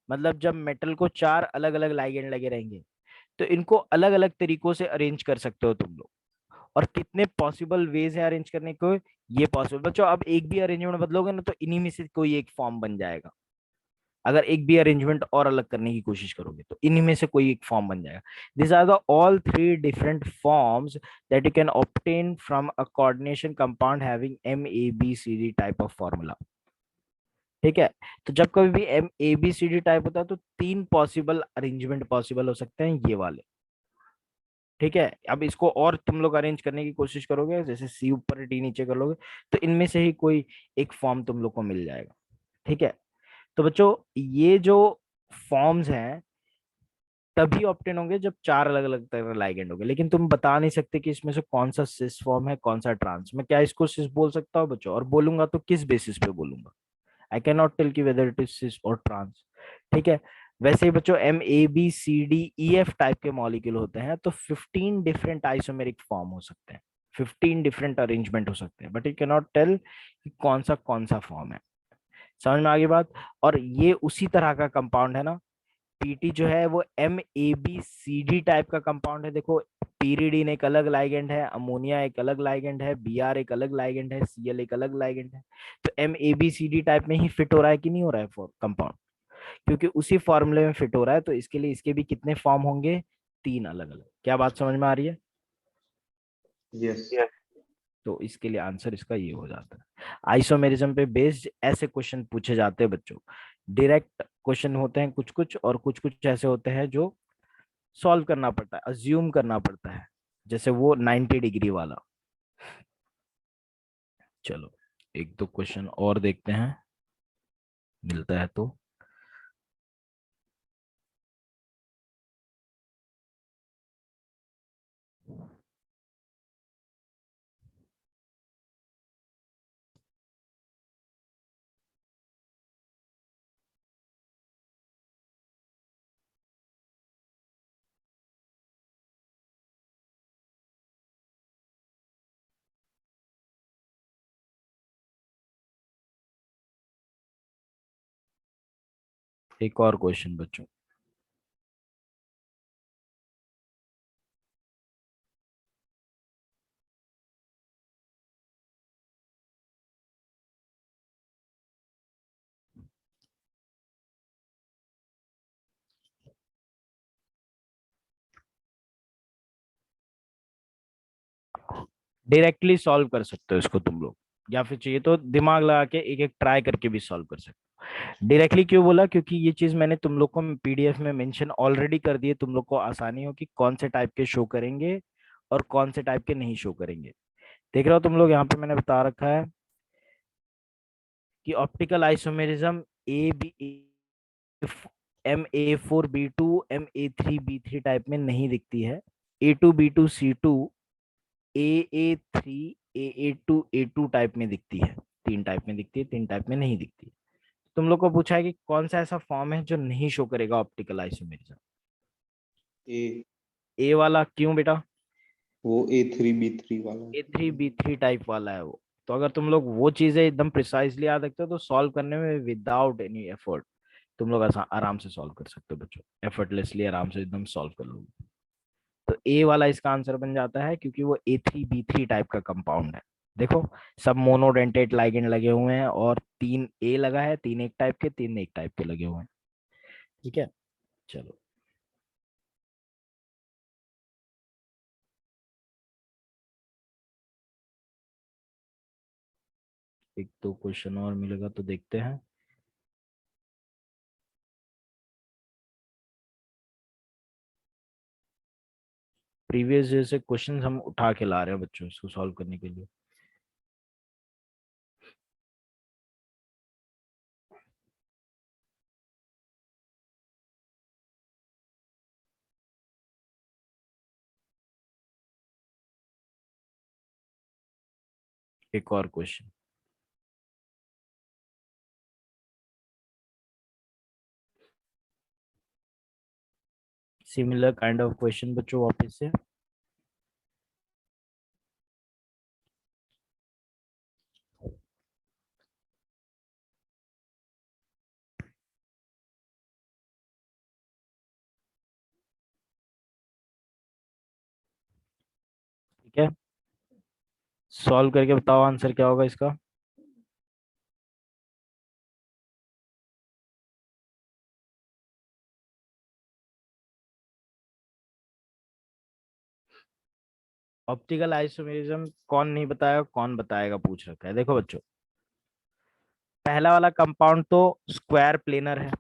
मतलब जब मेटल को 4 अलग अलग लाइगेंड लगे रहेंगे तो इनको अलग अलग तरीकों से अरेंज कर सकते हो तुम लोग। और कितने पॉसिबल वेज है अरेंज करने को, ये पॉसिबल बच्चों, अब एक भी अरेंजमेंट बदलोगे ना तो इन्हीं में से कोई एक फॉर्म बन जाएगा। अगर एक भी अरेंजमेंट और अलग करने की कोशिश करोगे तो इन्हीं में से कोई एक फॉर्म बन जाएगा। This are the all 3 different forms that you can obtain from a coordination compound having MABCD type of formula. ठीक है, तो जब कभी भी MABCD टाइप होता है तो 3 पॉसिबल अरेंजमेंट पॉसिबल हो सकते हैं, ये वाले। ठीक है, अब इसको और तुम लोग अरेंज करने की कोशिश करोगे, जैसे C ऊपर D नीचे कर लोगे, तो इनमें से ही कोई एक फॉर्म तुम लोग को मिल जाएगा। ठीक है, तो बच्चों ये जो फॉर्म्स हैं तभी ऑप्टेन होंगे जब 4 अलग अलग तरह के लाइगेंड होंगे, लेकिन तुम बता नहीं सकते कि इसमें से कौन सा सिस फॉर्म है कौन सा ट्रांस। मैं क्या इसको सिस बोल सकता हूँ बच्चों? और बोलूंगा तो किस बेसिस पे बोलूंगा? आई कैन नॉट टेल कि वेदर इट इज सिस और ट्रांस। ठीक है, वैसे ही बच्चों MABCDEF टाइप के मॉलिक्यूल होते हैं तो 15 डिफरेंट आइसोमेरिक फॉर्म हो सकते हैं, 15 डिफरेंट अरेंजमेंट हो सकते हैं, but you can not tell कि कौन सा फॉर्म है। समझ में आ गई बात? और ये उसी तरह का कंपाउंड है ना, पीटी जो है वो MABCD टाइप का कंपाउंड है। देखो, पीरिडीन एक अलग लाइगेंड है, अमोनिया एक अलग लाइगेंड है, बीआर एक अलग लाइगेंड है, सीएल एक अलग लाइगेंड है। तो MABCD टाइप में ही फिट हो रहा है कि नहीं हो रहा है फॉर कंपाउंड? क्योंकि उसी फॉर्मूले में फिट हो रहा है, तो इसके लिए इसके भी कितने फॉर्म होंगे, 3 अलग अलग। क्या बात समझ में आ रही है? यस। यस। तो इसके लिए आंसर इसका ये हो जाता है। आइसोमेरिज्म पे बेस्ड ऐसे क्वेश्चन पूछे जाते हैं बच्चों। डायरेक्ट क्वेश्चन होते हैं कुछ कुछ, और कुछ कुछ ऐसे होते हैं जो सॉल्व करना पड़ता है, अज्यूम करना पड़ता है, जैसे वो 90 डिग्री वाला। चलो एक दो क्वेश्चन और देखते हैं, मिलता है तो। एक और क्वेश्चन बच्चों। डायरेक्टली सॉल्व कर सकते हो इसको तुम लोग, या फिर चाहिए तो दिमाग लगा के एक एक ट्राई करके भी सॉल्व कर सकते हो। डायरेक्टली क्यों बोला, क्योंकि ये चीज मैंने तुम लोग को पीडीएफ में मेंशन ऑलरेडी कर दी है, तुम लोग को आसानी हो कि कौन से टाइप के शो करेंगे और कौन से टाइप के नहीं शो करेंगे। देख रहे हो तुम लोग, यहाँ पे मैंने बता रखा है कि optical isomerism A B, MA4B2 MA3B3 type में नहीं दिखती है, A2B2C2 AA3 AA2 टाइप में दिखती है। 3 टाइप में दिखती है, 3 टाइप में नहीं दिखती है। तुम लोग को पूछा है कि कौन सा ऐसा फॉर्म है जो नहीं शो करेगा ऑप्टिकल आइसोमेरिज्म। ए, ए वाला क्यों बेटा? वो A3B3 वाला। A3B3 टाइप वाला है वो। तो अगर तुम लोग वो चीजें एकदम प्रिसाइजली याद रखते हो तो सॉल्व करने में विदाउट एनी एफर्ट तुम लोग आराम से सॉल्व कर सकते हो बच्चों, एफर्टलेसली आराम से एकदम सॉल्व कर लोगे। तो ए वाला इसका आंसर बन जाता है, क्योंकि वो A3B3 टाइप का कंपाउंड है। देखो, सब मोनोडेंटेट लाइगेंड लगे हुए हैं, और 3 ए लगा है, 3 एक टाइप के, 3 एक टाइप के लगे हुए हैं। ठीक है, चलो एक दो क्वेश्चन और मिलेगा तो देखते हैं। प्रीवियस जैसे क्वेश्चन हम उठा के ला रहे हैं बच्चों इसको सॉल्व करने के लिए। एक और question, similar kind of question बच्चों वापस से। ठीक है, सॉल्व करके बताओ आंसर क्या होगा इसका। ऑप्टिकल आइसोमेरिज्म कौन नहीं बताएगा, कौन बताएगा पूछ रखा है। देखो बच्चों, पहला वाला कंपाउंड तो स्क्वायर प्लेनर है।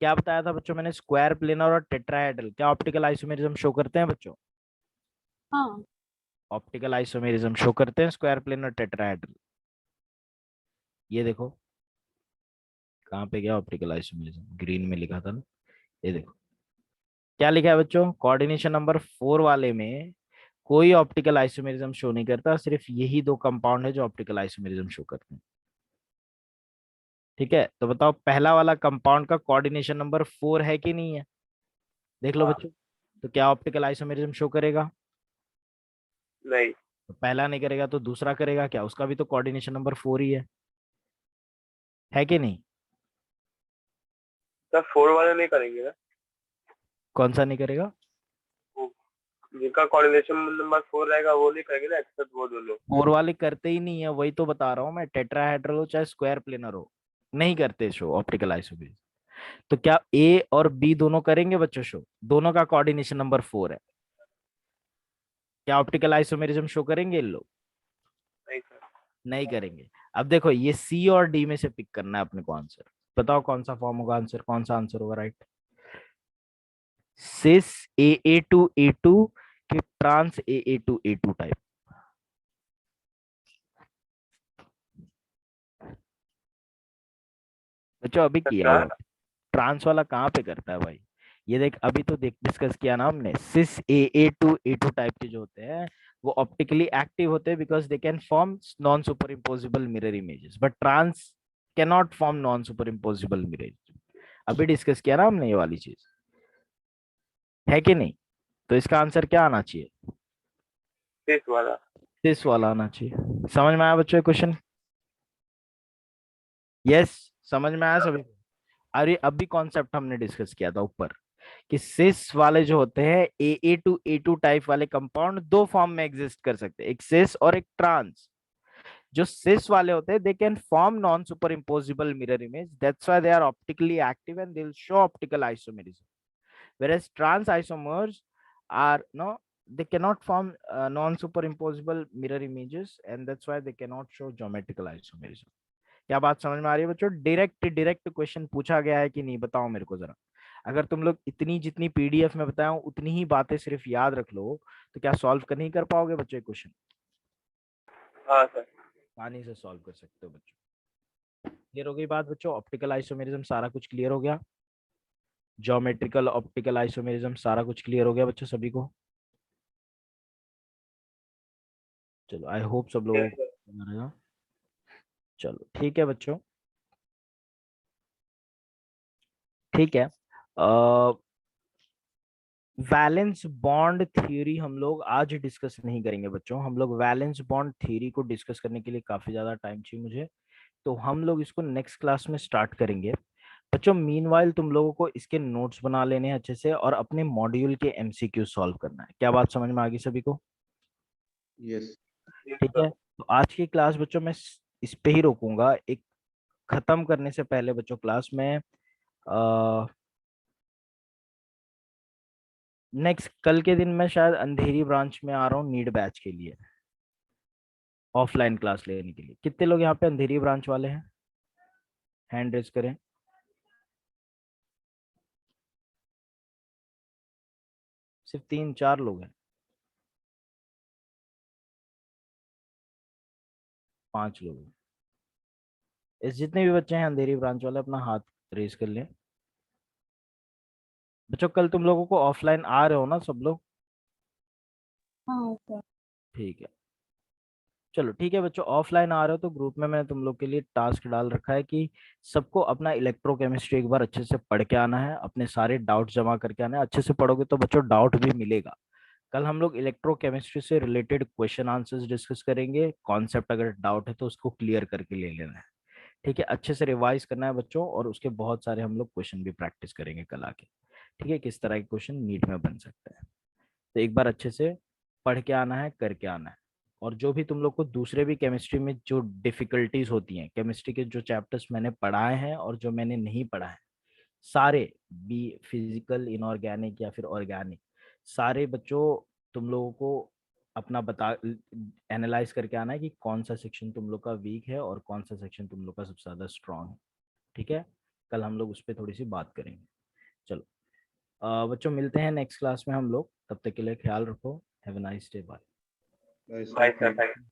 क्या बताया था बच्चों मैंने, स्क्वायर प्लेनर और टेट्राहेड्रल क्या ऑप्टिकल आइसोमेरिज्म शो करते हैं बच्चों? हाँ। ऑप्टिकल आइसोमेरिज्म शो करते हैं स्क्वायर प्लेनर टेट्राहेड्रल। ये देखो कहाँ पे गया ऑप्टिकल आइसोमेरिज्म, ग्रीन में लिखा था ना, ये देखो क्या लिखा है बच्चों, कोऑर्डिनेशन नंबर 4 वाले में कोई ऑप्टिकल आइसोमेरिज्म शो नहीं करता, सिर्फ यही दो कंपाउंड है जो ऑप्टिकल आइसोमेरिज्म शो करते हैं। ठीक है, तो बताओ पहला वाला कंपाउंड का कोऑर्डिनेशन नंबर 4 है कि नहीं है? देख लो हाँ। बच्चों, तो क्या ऑप्टिकल आइसोमेरिज्म शो करेगा? नहीं। तो पहला नहीं करेगा तो दूसरा करेगा क्या, उसका भी तो कोऑर्डिनेशन नंबर 4 ही है कि नहीं? सर 4 वाले नहीं करेंगे ना, कौन सा नहीं करेगा? वो जिनका कोऑर्डिनेशन नंबर 4 रहेगा वो नहीं करेंगे ना, एक्सेप्ट वो दोनों। 4 वाले करते ही नहीं है, वही तो बता रहा हूँ मैं, टेट्राहेड्रल हो चाहे स्क्वायर प्लेनर हो, नहीं करते शो ऑप्टिकल आइसोमेरिज्म। तो क्या ए और बी दोनों करेंगे बच्चों शो? दोनों का कोऑर्डिनेशन नंबर 4 है। क्या ऑप्टिकल आइसोमेरिज्म शो करेंगे इन लोग? नहीं सर। नहीं करेंगे। अब देखो ये सी और डी में से पिक करना है अपने को आंसर। बताओ कौन सा फॉर्म होगा आंसर, कौन सा आंसर होगा right? Sis AA to A2 कि trans AA to A2 type? बच्चों अभी किया सर हुआ ट्रांस वाला कहाँ पे करता है भाई? ये देख अभी तो देख डिस्कस किया ना हमने, सिस AA to A2 टाइप के जो होते हैं वो ऑप्टिकली एक्टिव होते हैं because they can form non super impossible mirror images, but trans can not form non super impossible mirror. अभी डिस्कस किया ना हमने ये वाली चीज, है कि नहीं? तो इसका आंसर क्या आना चाहिए? सिस वाला। दिस वाला आना चाहिए। समझ में आया बच्चों क्वेश्चन? यस, समझ में आया सभी को? अरे अभी कॉन्सेप्ट हमने डिस्कस किया था ऊपर कि सिस वाले जो होते हैं AA to A2 टाइप वाले कंपाउंड दो फॉर्म में एग्जिस्ट कर सकते हैं, एक सिस और एक ट्रांस। जो सिस वाले होते हैं they can form non super impossible mirror image, that's why they are optically active and they will show optical isomerism, whereas trans isomers are no, they cannot form non superimposable mirror images and that's why they cannot show geometrical isomerism। क्या बात समझ में आ रही है बच्चों? Direct direct question पूछा गया है कि नहीं बताओ मेरे को जरा। अगर तुम लोग इतनी जितनी पीडीएफ में बताया उतनी ही बातें सिर्फ याद रख लो तो क्या सॉल्व कर नहीं कर पाओगे बच्चों क्वेश्चन? हाँ सर। आसानी से सॉल्व कर सकते हो बच्चों। क्लियर हो गई बात बच्चों? ऑप्टिकल आइसोमेरिज्म सारा कुछ क्लियर हो गया, ज्योमेट्रिकल ऑप्टिकल आइसोमेरिज्म सारा कुछ क्लियर हो गया बच्चों सभी को? चलो आई होप सब लोगों यस को सर। समझ आएगा। चलो ठीक है बच्चों, ठीक है। वैलेंस बॉन्ड थ्योरी हम लोग आज डिस्कस नहीं करेंगे बच्चों, हम लोग वैलेंस बॉन्ड थ्योरी को डिस्कस करने के लिए काफी ज्यादा टाइम चाहिए मुझे, तो हम लोग इसको नेक्स्ट क्लास में स्टार्ट करेंगे बच्चों। मीनवाइल तुम लोगों को इसके नोट्स बना लेने हैं अच्छे से और अपने मॉड्यूल के एमसीक्यू सॉल्व करना है। क्या बात समझ में आ गई सभी को? यस। यस ठीक सर। है, तो आज की क्लास बच्चों मैं इस पे ही रोकूंगा। एक खत्म करने से पहले बच्चों क्लास में नेक्स्ट कल के दिन मैं शायद अंधेरी ब्रांच में आ रहा हूँ नीट बैच के लिए, ऑफलाइन क्लास लेने के लिए। कितने लोग यहाँ पे अंधेरी ब्रांच वाले हैं? हैंड रेज करें। सिर्फ 3-4 लोग हैं? 5 लोग हैं? इस जितने भी बच्चे हैं अंधेरी ब्रांच वाले अपना हाथ रेज कर लें। बच्चों कल तुम लोगों को ऑफलाइन आ रहे हो ना सब लोग? हाँ सर। ठीक है, चलो ठीक है बच्चों। ऑफलाइन आ रहे हो तो ग्रुप में मैंने तुम लोग के लिए टास्क डाल रखा है कि सबको अपना इलेक्ट्रोकेमिस्ट्री एक बार अच्छे से पढ़ के आना है, अपने सारे डाउट जमा करके आना है। अच्छे से पढ़ोगे तो बच्चों डाउट भी मिलेगा। कल हम लोग इलेक्ट्रोकेमिस्ट्री से रिलेटेड क्वेश्चन आंसर्स डिस्कस करेंगे, कॉन्सेप्ट अगर डाउट है तो उसको क्लियर करके ले लेना है। ठीक है, अच्छे से रिवाइज करना है बच्चों और उसके बहुत सारे हम लोग क्वेश्चन भी प्रैक्टिस करेंगे कल आके। ठीक है, किस तरह के क्वेश्चन नीट में बन सकते हैं, तो एक बार अच्छे से पढ़ के आना है, करके आना है। और जो भी तुम लोग को दूसरे भी केमिस्ट्री में जो डिफिकल्टीज होती हैं, केमिस्ट्री के जो चैप्टर्स मैंने पढ़ाए हैं और जो मैंने नहीं पढ़ा है, सारे बी फिजिकल इनऑर्गेनिक या फिर ऑर्गेनिक, सारे बच्चों तुम लोगों को अपना बता एनालाइज करके आना है कि कौन सा सेक्शन तुम लोग का वीक है और कौन सा सेक्शन तुम लोग का सबसे ज्यादा स्ट्रांग है। ठीक है, कल हम लोग उस पर थोड़ी सी बात करेंगे। चलो बच्चों मिलते हैं नेक्स्ट क्लास में हम लोग, तब तक के लिए ख्याल रखो। Have a nice day, bye. Bye bye sir, sir. Thank thank you.